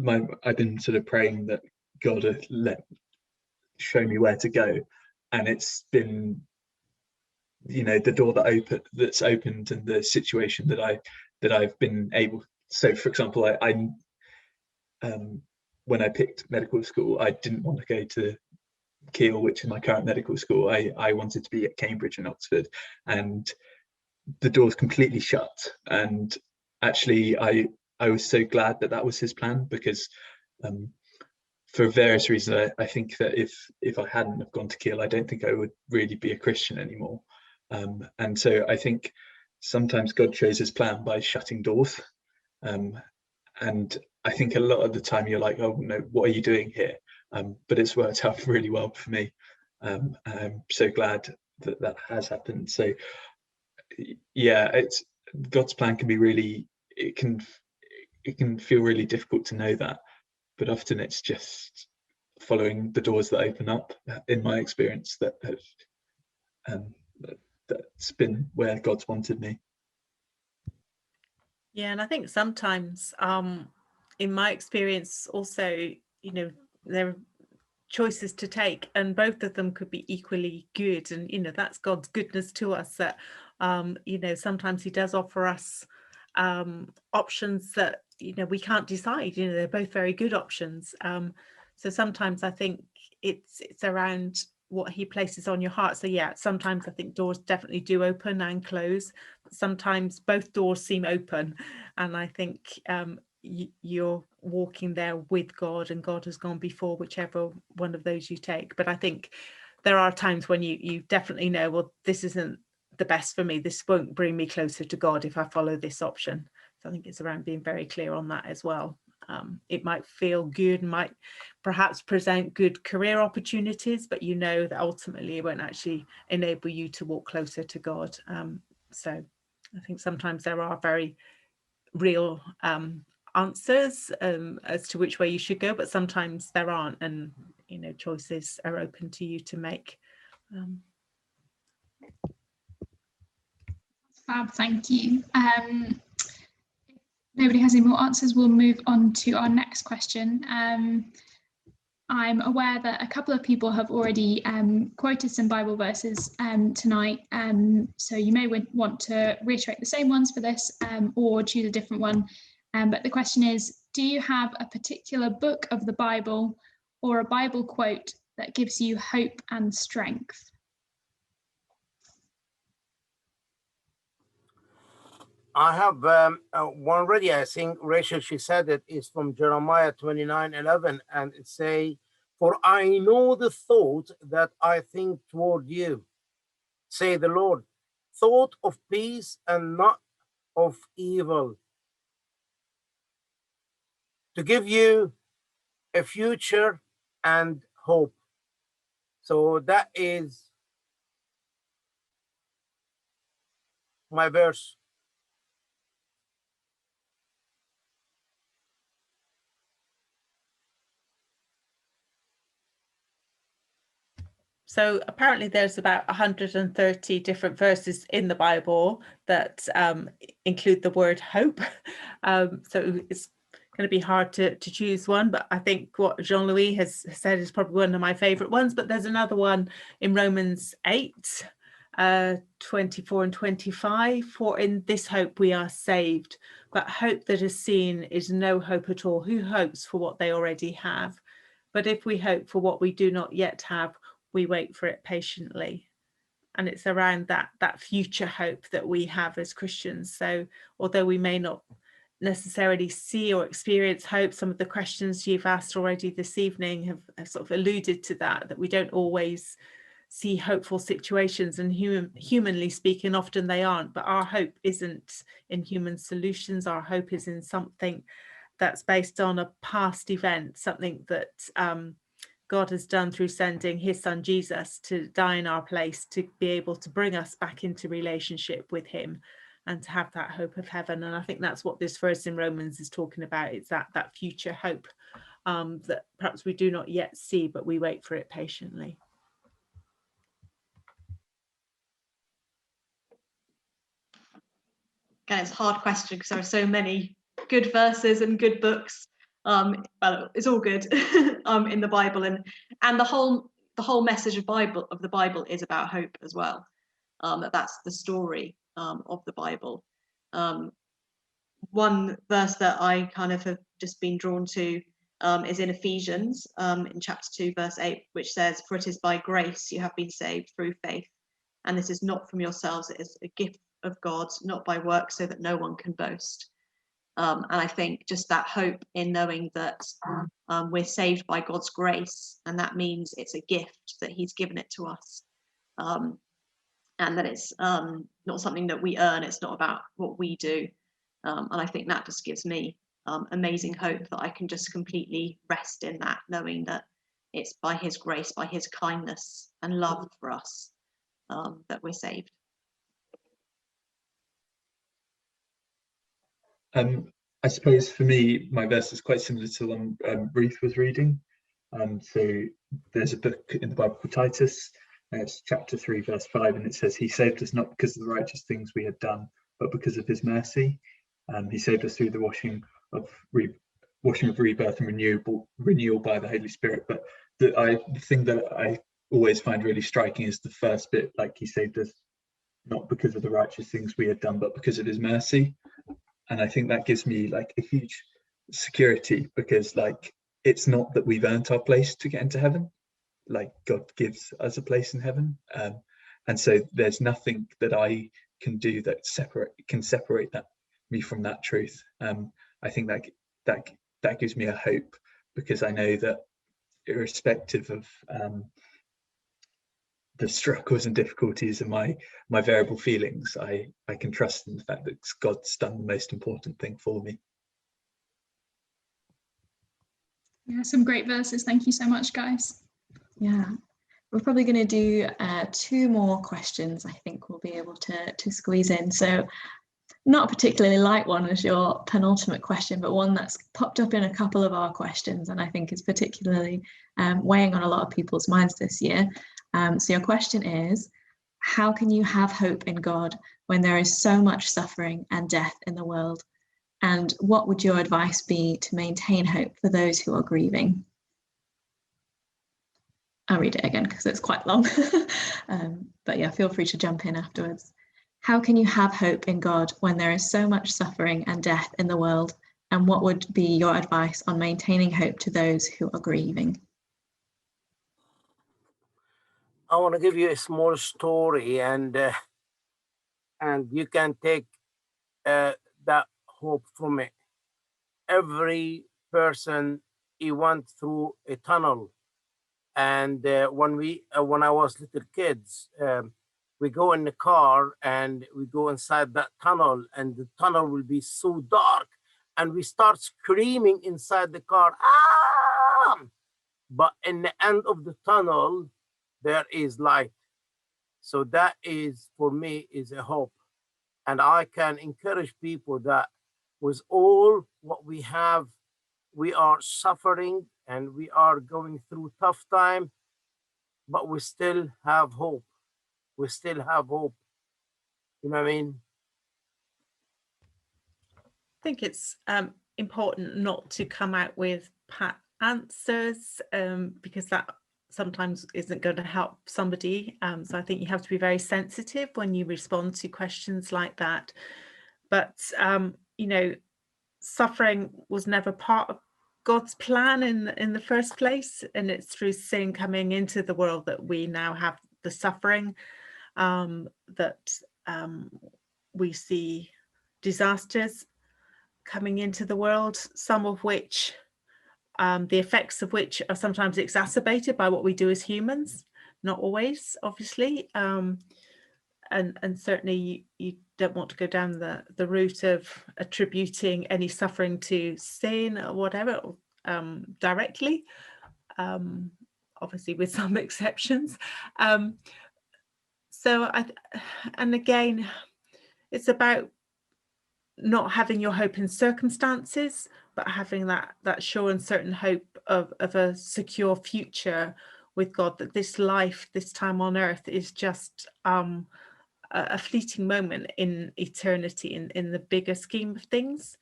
I've been sort of praying that God would show me where to go, and it's been, you know, the door that's opened and the situation that I've been able. So, for example, I when I picked medical school, I didn't want to go to Keele, which is my current medical school. I wanted to be at Cambridge and Oxford, and the door's completely shut. And actually, I was so glad that was his plan, because for various reasons, I think that if I hadn't have gone to Keele, I don't think I would really be a Christian anymore. And so I think sometimes God shows his plan by shutting doors. And I think a lot of the time you're like, oh no, what are you doing here? But it's worked out really well for me. And I'm so glad that has happened. So yeah, it's God's plan can be really, it can feel really difficult to know that, but often it's just following the doors that open up, in my experience, that have that's been where God's wanted me. Yeah, and I think sometimes in my experience also, you know, there are choices to take, and both of them could be equally good, and you know, that's God's goodness to us, that you know, sometimes he does offer us options that, you know, we can't decide. You know, they're both very good options. So sometimes I think it's around what he places on your heart. So yeah, sometimes I think doors definitely do open and close, but sometimes both doors seem open, and I think you're walking there with God, and God has gone before whichever one of those you take. But I think there are times when you definitely know, well, this isn't the best for me, this won't bring me closer to God if I follow this option. So I think it's around being very clear on that as well. It might feel good, might perhaps present good career opportunities, but you know that ultimately it won't actually enable you to walk closer to God. So I think sometimes there are very real answers as to which way you should go, but sometimes there aren't, and you know, choices are open to you to make. Fab, thank you. If nobody has any more answers, we'll move on to our next question. I'm aware that a couple of people have already quoted some Bible verses tonight, so you may want to reiterate the same ones for this or choose a different one. But the question is, do you have a particular book of the Bible or a Bible quote that gives you hope and strength? I have one ready. I think Rachel, she said it is from Jeremiah 29:11, and it say, "For I know the thought that I think toward you, say the Lord, thought of peace and not of evil, to give you a future and hope." So that is my verse. So apparently there's about 130 different verses in the Bible that include the word hope. So it's going to be hard to choose one, but I think what Jean-Louis has said is probably one of my favorite ones. But there's another one in Romans 8, 24 and 25. "For in this hope we are saved, but hope that is seen is no hope at all. Who hopes for what they already have? But if we hope for what we do not yet have, we wait for it patiently. And it's around that future hope that we have as Christians. So although we may not necessarily see or experience hope, some of the questions you've asked already this evening have sort of alluded to that we don't always see hopeful situations, and humanly speaking, often they aren't. But our hope isn't in human solutions. Our hope is in something that's based on a past event, something that God has done through sending his son Jesus to die in our place, to be able to bring us back into relationship with him and to have that hope of heaven. And I think that's what this verse in Romans is talking about. It's that future hope that perhaps we do not yet see, but we wait for it patiently. Again, it's a hard question because there are so many good verses and good books. Well, it's all good in the Bible, and the whole message of the Bible is about hope as well. That's the story of the Bible. One verse that I kind of have just been drawn to is in Ephesians in chapter 2, verse 8, which says, "For it is by grace you have been saved through faith, and this is not from yourselves, it is a gift of God, not by works, so that no one can boast." And I think just that hope in knowing that we're saved by God's grace, and that means it's a gift that he's given it to us, and that it's not something that we earn, it's not about what we do. And I think that just gives me amazing hope that I can just completely rest in that, knowing that it's by his grace, by his kindness and love for us that we're saved. I suppose for me, my verse is quite similar to the one Ruth was reading. So there's a book in the Bible called Titus, it's chapter 3, verse 5, and it says, "He saved us not because of the righteous things we had done, but because of his mercy. He saved us through the washing of rebirth and renewal by the Holy Spirit." But the thing that I always find really striking is the first bit, like, he saved us not because of the righteous things we had done, but because of his mercy. And I think that gives me like a huge security, because like it's not that we've earned our place to get into heaven, like God gives us a place in heaven, and so there's nothing that I can do that can separate me from that truth. I think that gives me a hope, because I know that irrespective of the struggles and difficulties and my variable feelings, I can trust in the fact that God's done the most important thing for me. Yeah, some great verses. Thank you so much, guys. Yeah, we're probably going to do 2 more questions. I think we'll be able to squeeze in. So not a particularly light one as your penultimate question, but one that's popped up in a couple of our questions and I think is particularly weighing on a lot of people's minds this year. So your question is, how can you have hope in God when there is so much suffering and death in the world? And what would your advice be to maintain hope for those who are grieving? I'll read it again because it's quite long. But yeah, feel free to jump in afterwards. How can you have hope in God when there is so much suffering and death in the world? And what would be your advice on maintaining hope to those who are grieving? I want to give you a small story, and you can take that hope from it. Every person, he went through a tunnel, and when I was little kids, we go in the car and we go inside that tunnel, and the tunnel will be so dark, and we start screaming inside the car, "Ah!" But in the end of the tunnel, there is light. So that is, for me, is a hope. And I can encourage people that with all what we have, we are suffering and we are going through tough time, but we still have hope. We still have hope. You know what I mean? I think it's important not to come out with pat answers because that sometimes isn't going to help somebody. So I think you have to be very sensitive when you respond to questions like that. But, you know, suffering was never part of God's plan in the first place, and it's through sin coming into the world that we now have the suffering, that we see disasters coming into the world, some of which the effects of which are sometimes exacerbated by what we do as humans, not always, obviously. And certainly you don't want to go down the route of attributing any suffering to sin or whatever directly, obviously with some exceptions. And again, it's about not having your hope in circumstances, but having that sure and certain hope of a secure future with God, that this life, this time on earth is just a fleeting moment in eternity, in the bigger scheme of things.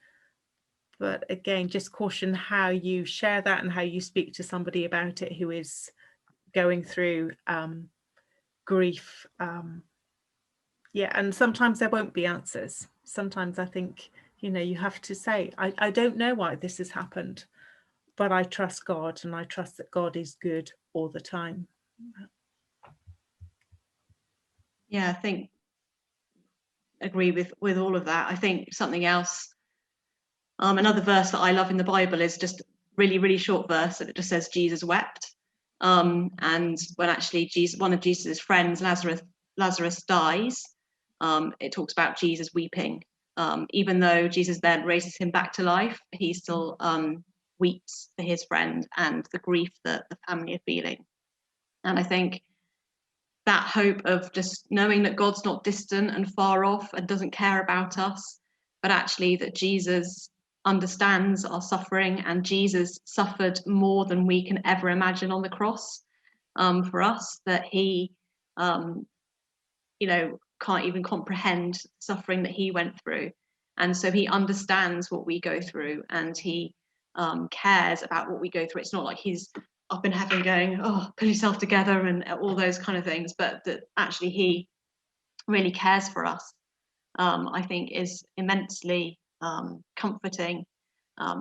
But again, just caution how you share that and how you speak to somebody about it who is going through grief. Yeah, and sometimes there won't be answers. Sometimes I think, you have to say, I don't know why this has happened, but I trust God, and I trust that God is good all the time. Yeah, I think agree with all of that. I think something else, another verse that I love in the Bible is just really short verse, and it just says Jesus wept. And when actually one of Jesus's friends, Lazarus dies, it talks about Jesus weeping. Even though Jesus then raises him back to life, he still weeps for his friend and the grief that the family are feeling. And I think that hope of just knowing that God's not distant and far off and doesn't care about us, but actually that Jesus understands our suffering, and Jesus suffered more than we can ever imagine on the cross for us, that he can't even comprehend suffering that he went through. And so he understands what we go through, and he cares about what we go through. It's not like he's up in heaven going, oh, pull yourself together and all those kind of things, but that actually he really cares for us, I think is immensely comforting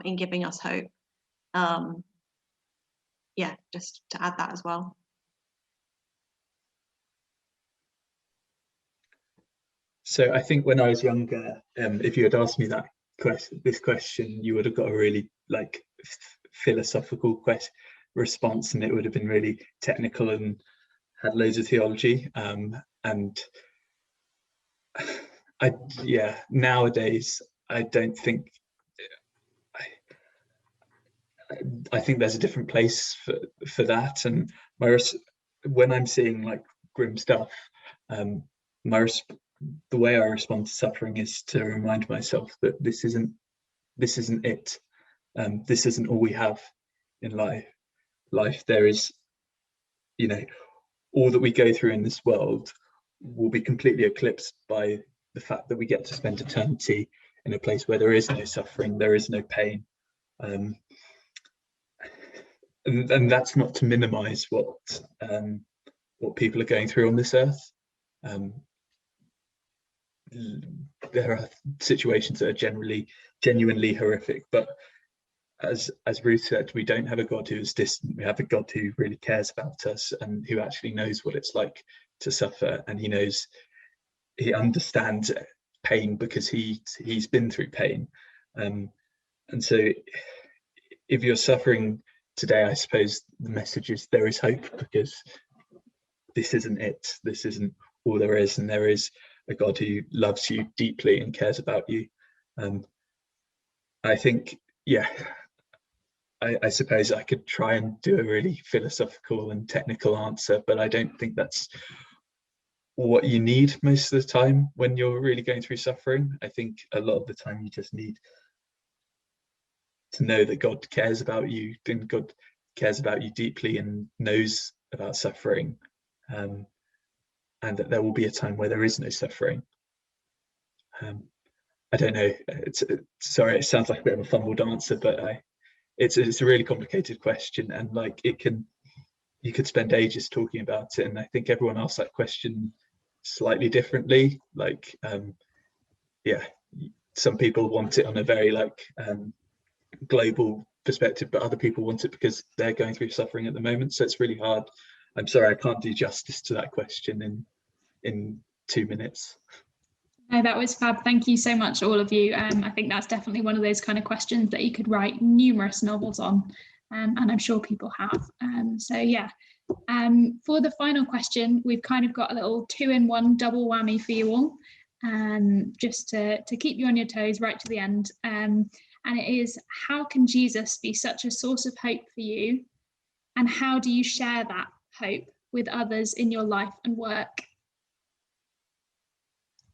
in giving us hope. Yeah, just to add that as well. So I think when I was younger, if you had asked me this question, you would have got a really philosophical response, and it would have been really technical and had loads of theology. And nowadays I don't think. I think there's a different place for that. And when I'm seeing grim stuff, the way I respond to suffering is to remind myself that this isn't it. This isn't all we have in life. There is, all that we go through in this world will be completely eclipsed by the fact that we get to spend eternity in a place where there is no suffering, there is no pain. And that's not to minimize what people are going through on this earth. There are situations that are genuinely horrific, but as Ruth said, we don't have a God who is distant. We have a God who really cares about us and who actually knows what it's like to suffer, and he understands pain because he's been through pain. And so if you're suffering today, I suppose the message is there is hope, because this isn't it. This isn't all there is, and there is a God who loves you deeply and cares about you. I think, I suppose I could try and do a really philosophical and technical answer, but I don't think that's what you need most of the time when you're really going through suffering. I think a lot of the time you just need to know that God cares about you, and God cares about you deeply and knows about suffering, and that there will be a time where there is no suffering. I don't know, sorry, it sounds like a bit of a fumbled answer, but it's a really complicated question, and you could spend ages talking about it, and I think everyone asks that question slightly differently. Some people want it on a very global perspective, but other people want it because they're going through suffering at the moment. So it's really hard. I'm sorry, I can't do justice to that question in 2 minutes. No, that was fab. Thank you so much, all of you. I think that's definitely one of those kind of questions that you could write numerous novels on, and I'm sure people have. So yeah, for the final question, we've kind of got a little 2-in-1 double whammy for you all, just to keep you on your toes right to the end. And it is, how can Jesus be such a source of hope for you? And how do you share that hope with others in your life and work?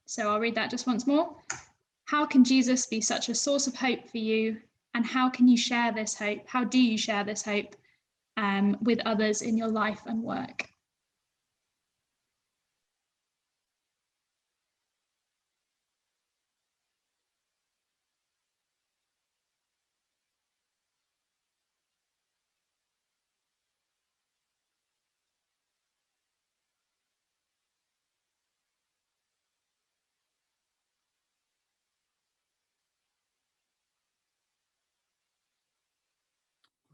So I'll read that just once more. How can Jesus be such a source of hope for you? And how can you share this hope? How do you share this hope with others in your life and work?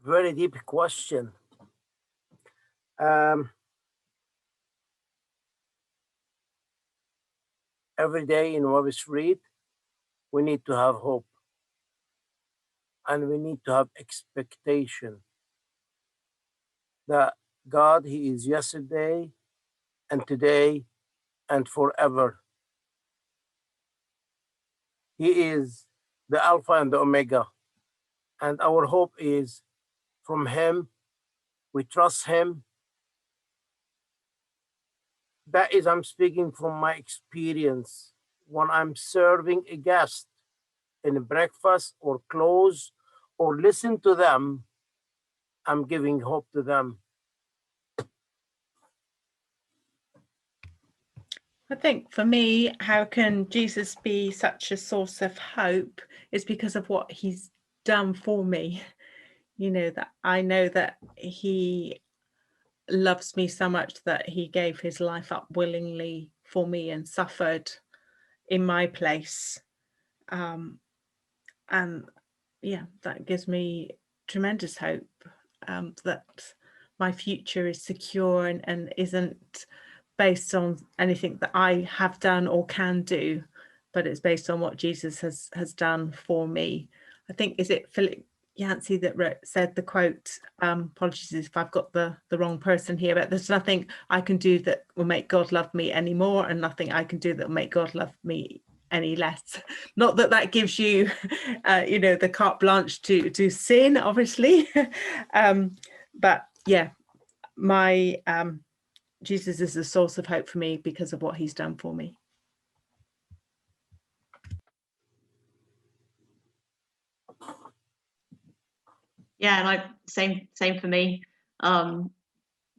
Very deep question. Every day in Web Street, we need to have hope, and we need to have expectation that God, He is yesterday and today and forever. He is the Alpha and the Omega, and our hope is from Him. We trust Him. That is, I'm speaking from my experience. When I'm serving a guest in breakfast or close or listen to them, I'm giving hope to them. I think for me, how can Jesus be such a source of hope is because of what he's done for me. You know, that I know that he loves me so much that he gave his life up willingly for me and suffered in my place. And yeah, that gives me tremendous hope that my future is secure and isn't based on anything that I have done or can do, but it's based on what Jesus has done for me. I think, is it Philip Yancey that said the quote, apologies if I've got the wrong person here, but there's nothing I can do that will make God love me anymore, and nothing I can do that will make God love me any less. Not that that gives you, you know, the carte blanche to sin, obviously, but yeah, my Jesus is a source of hope for me because of what he's done for me. Yeah, and same for me.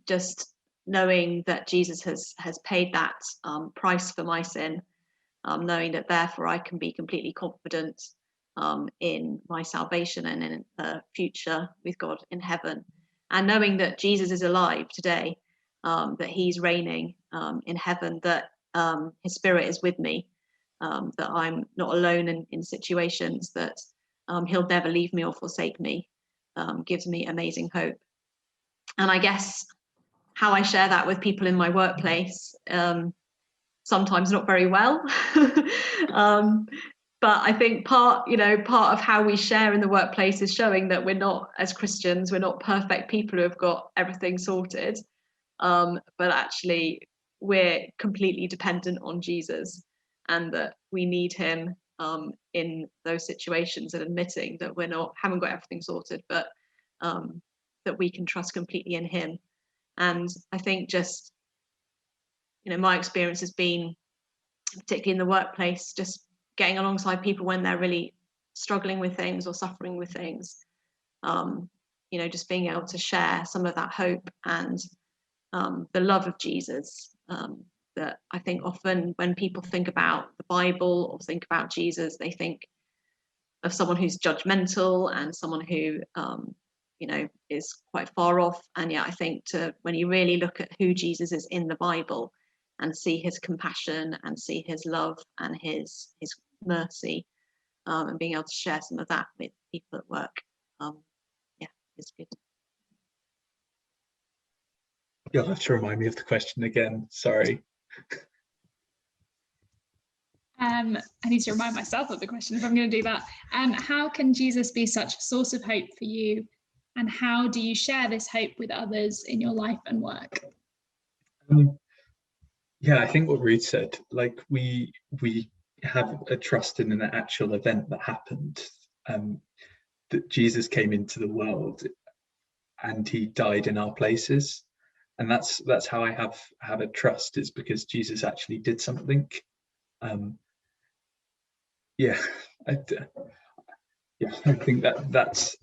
Just knowing that Jesus has paid that price for my sin, knowing that therefore I can be completely confident in my salvation and in a future with God in heaven, and knowing that Jesus is alive today, that he's reigning in heaven, that his spirit is with me, that I'm not alone in situations, that he'll never leave me or forsake me, gives me amazing hope. And I guess how I share that with people in my workplace, sometimes not very well. But I think part of how we share in the workplace is showing that we're not, as Christians, we're not perfect people who have got everything sorted. But actually we're completely dependent on Jesus, and that we need him in those situations, and admitting that haven't got everything sorted, but that we can trust completely in him. And I think just, my experience has been, particularly in the workplace, just getting alongside people when they're really struggling with things or suffering with things, just being able to share some of that hope and the love of Jesus, that I think often when people think about the Bible or think about Jesus, they think of someone who's judgmental and someone who is quite far off. And yet I think when you really look at who Jesus is in the Bible and see his compassion and see his love and his mercy, and being able to share some of that with people at work, It's good. You'll have to remind me of the question again. Sorry. I need to remind myself of the question if I'm going to do that. How can Jesus be such a source of hope for you? And how do you share this hope with others in your life and work? Yeah, I think what Ruth said, like we have a trust in an actual event that happened, that Jesus came into the world and he died in our places. And that's how I have a trust, is because Jesus actually did something. Yeah, I think that's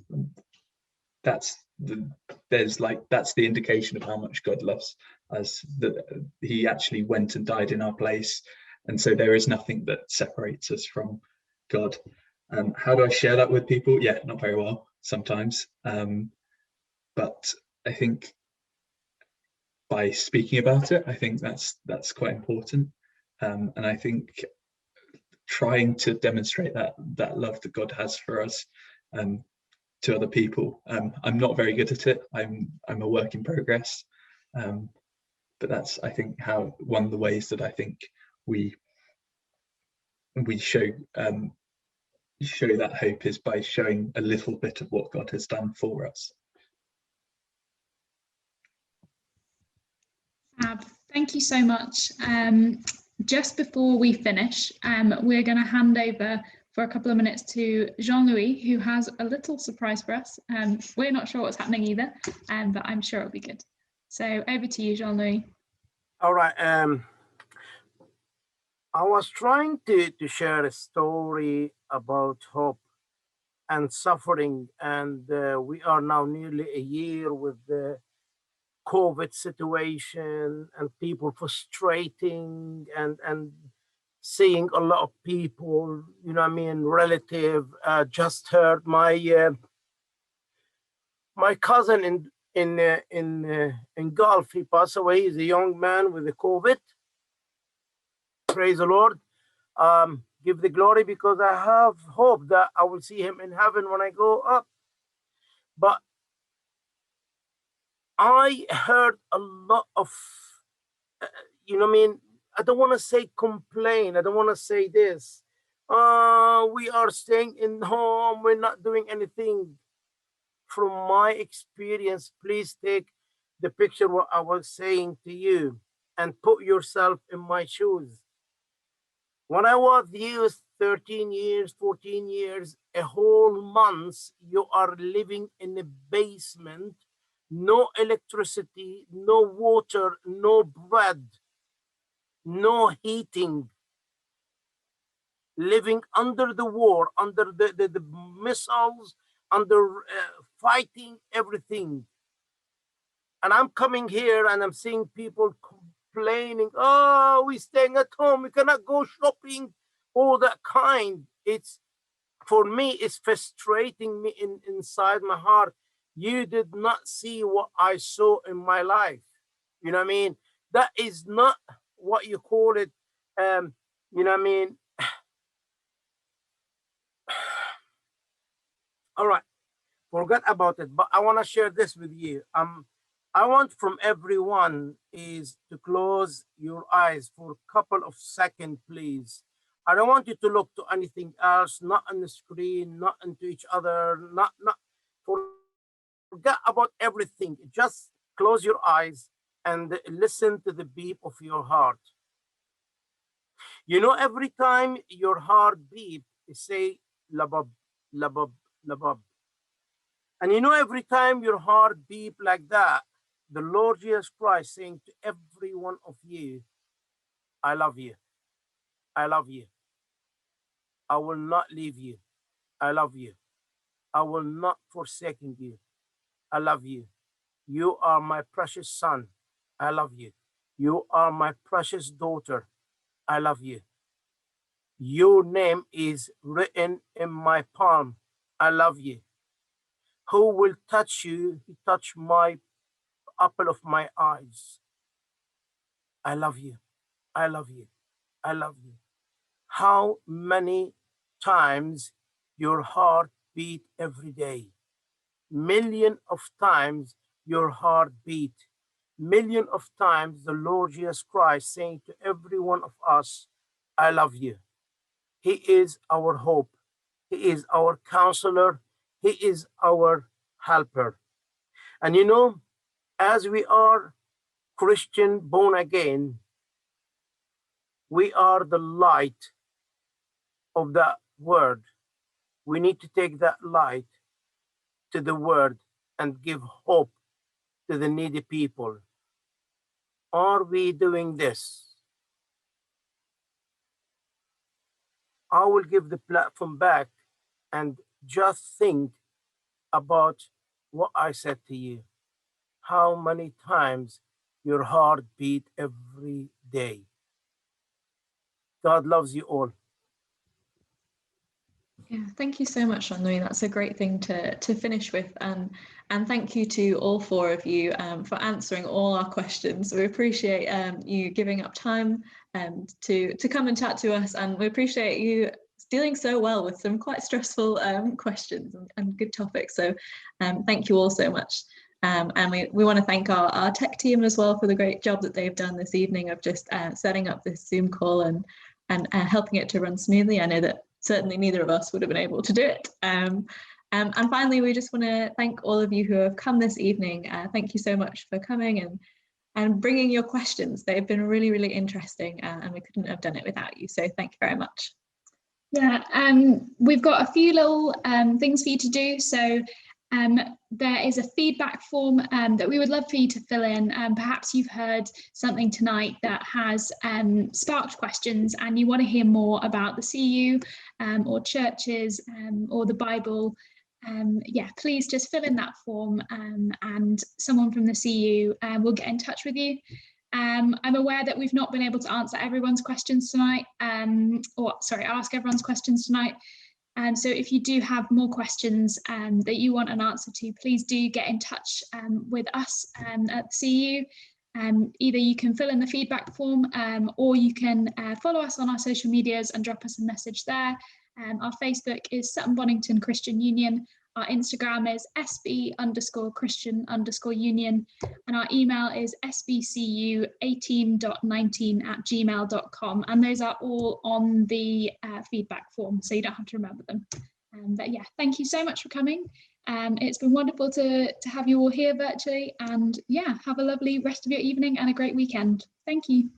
the indication of how much God loves us, that he actually went and died in our place, and so there is nothing that separates us from God. How do I share that with people? Yeah, not very well sometimes, but I think by speaking about it, I think that's quite important, and I think trying to demonstrate that love that God has for us to other people. I'm not very good at it. I'm a work in progress, but that's, I think, how one of the ways that I think we show that hope is by showing a little bit of what God has done for us. Fab. Thank you so much. Just before we finish, we're going to hand over for a couple of minutes to Jean-Louis, who has a little surprise for us. We're not sure what's happening either, but I'm sure it'll be good. So over to you, Jean-Louis. All right. I was trying to share a story about hope and suffering, and we are now nearly a year with the COVID situation and people frustrating and seeing a lot of people, you know what I mean, relative. Just heard my my cousin in Gulf, he passed away. He's a young man with the COVID. Praise the Lord. Give the glory, because I have hope that I will see him in heaven when I go up. But I heard a lot of, you know what I mean, I don't want to say complain. I don't want to say this. We are staying in home. We're not doing anything. From my experience, please take the picture what I was saying to you and put yourself in my shoes. When I was youth, 13 years, 14 years, a whole month, you are living in a basement, no electricity, no water, no bread, no heating, living under the war, under the missiles, under fighting everything. And I'm coming here and I'm seeing people complaining, oh, we're staying at home, we cannot go shopping, all that kind. It's, for me, it's frustrating me inside my heart. You did not see what I saw in my life. You know what I mean? That is not what you call it. You know what I mean? All right, forget about it. But I want to share this with you. I want from everyone is to close your eyes for a couple of seconds, please. I don't want you to look to anything else, not on the screen, not into each other, not forget about everything. Just close your eyes and listen to the beat of your heart. You know, every time your heart beat, say labab, labab, labab. And you know, every time your heart beat like that, the Lord Jesus Christ saying to every one of you, I love you. I love you. I will not leave you. I love you. I will not forsake you. I love you. You are my precious son. I love you. You are my precious daughter. I love you. Your name is written in my palm. I love you. Who will touch you? He touched my apple of my eyes. I love you. I love you. I love you. How many times your heart beat every day? million of times your heart beat. Million of times the Lord Jesus Christ saying to every one of us, I love you. He is our hope. He is our counselor. He is our helper. And you know, as we are Christian born again, we are the light of that word. We need to take that light to the word and give hope to the needy people. Are we doing this? I will give the platform back and just think about what I said to you. How many times your heart beat every day. God loves you all. Yeah, thank you so much, Jean-Louis. That's a great thing to finish with. And thank you to all four of you for answering all our questions. We appreciate you giving up time to come and chat to us. And we appreciate you dealing so well with some quite stressful questions and good topics. So thank you all so much. And we want to thank our tech team as well for the great job that they've done this evening of just setting up this Zoom call and helping it to run smoothly. I know that certainly neither of us would have been able to do it. And finally, we just want to thank all of you who have come this evening. Thank you so much for coming and bringing your questions. They've been really, really interesting, and we couldn't have done it without you. So thank you very much. Yeah, we've got a few little things for you to do. So there is a feedback form that we would love for you to fill in. Perhaps you've heard something tonight that has sparked questions and you want to hear more about the CU or churches or the Bible. Yeah, please just fill in that form and someone from the CU will get in touch with you. I'm aware that we've not been able to answer everyone's questions tonight, ask everyone's questions tonight. So if you do have more questions that you want an answer to, please do get in touch with us at the CU. Either you can fill in the feedback form or you can follow us on our social medias and drop us a message there. Our Facebook is Sutton Bonington Christian Union. Our Instagram is sb_Christian_Union, and our email is sbcu18.19@gmail.com, and those are all on the feedback form, so you don't have to remember them. But yeah, thank you so much for coming. It's been wonderful to have you all here virtually, and yeah, have a lovely rest of your evening and a great weekend. Thank you.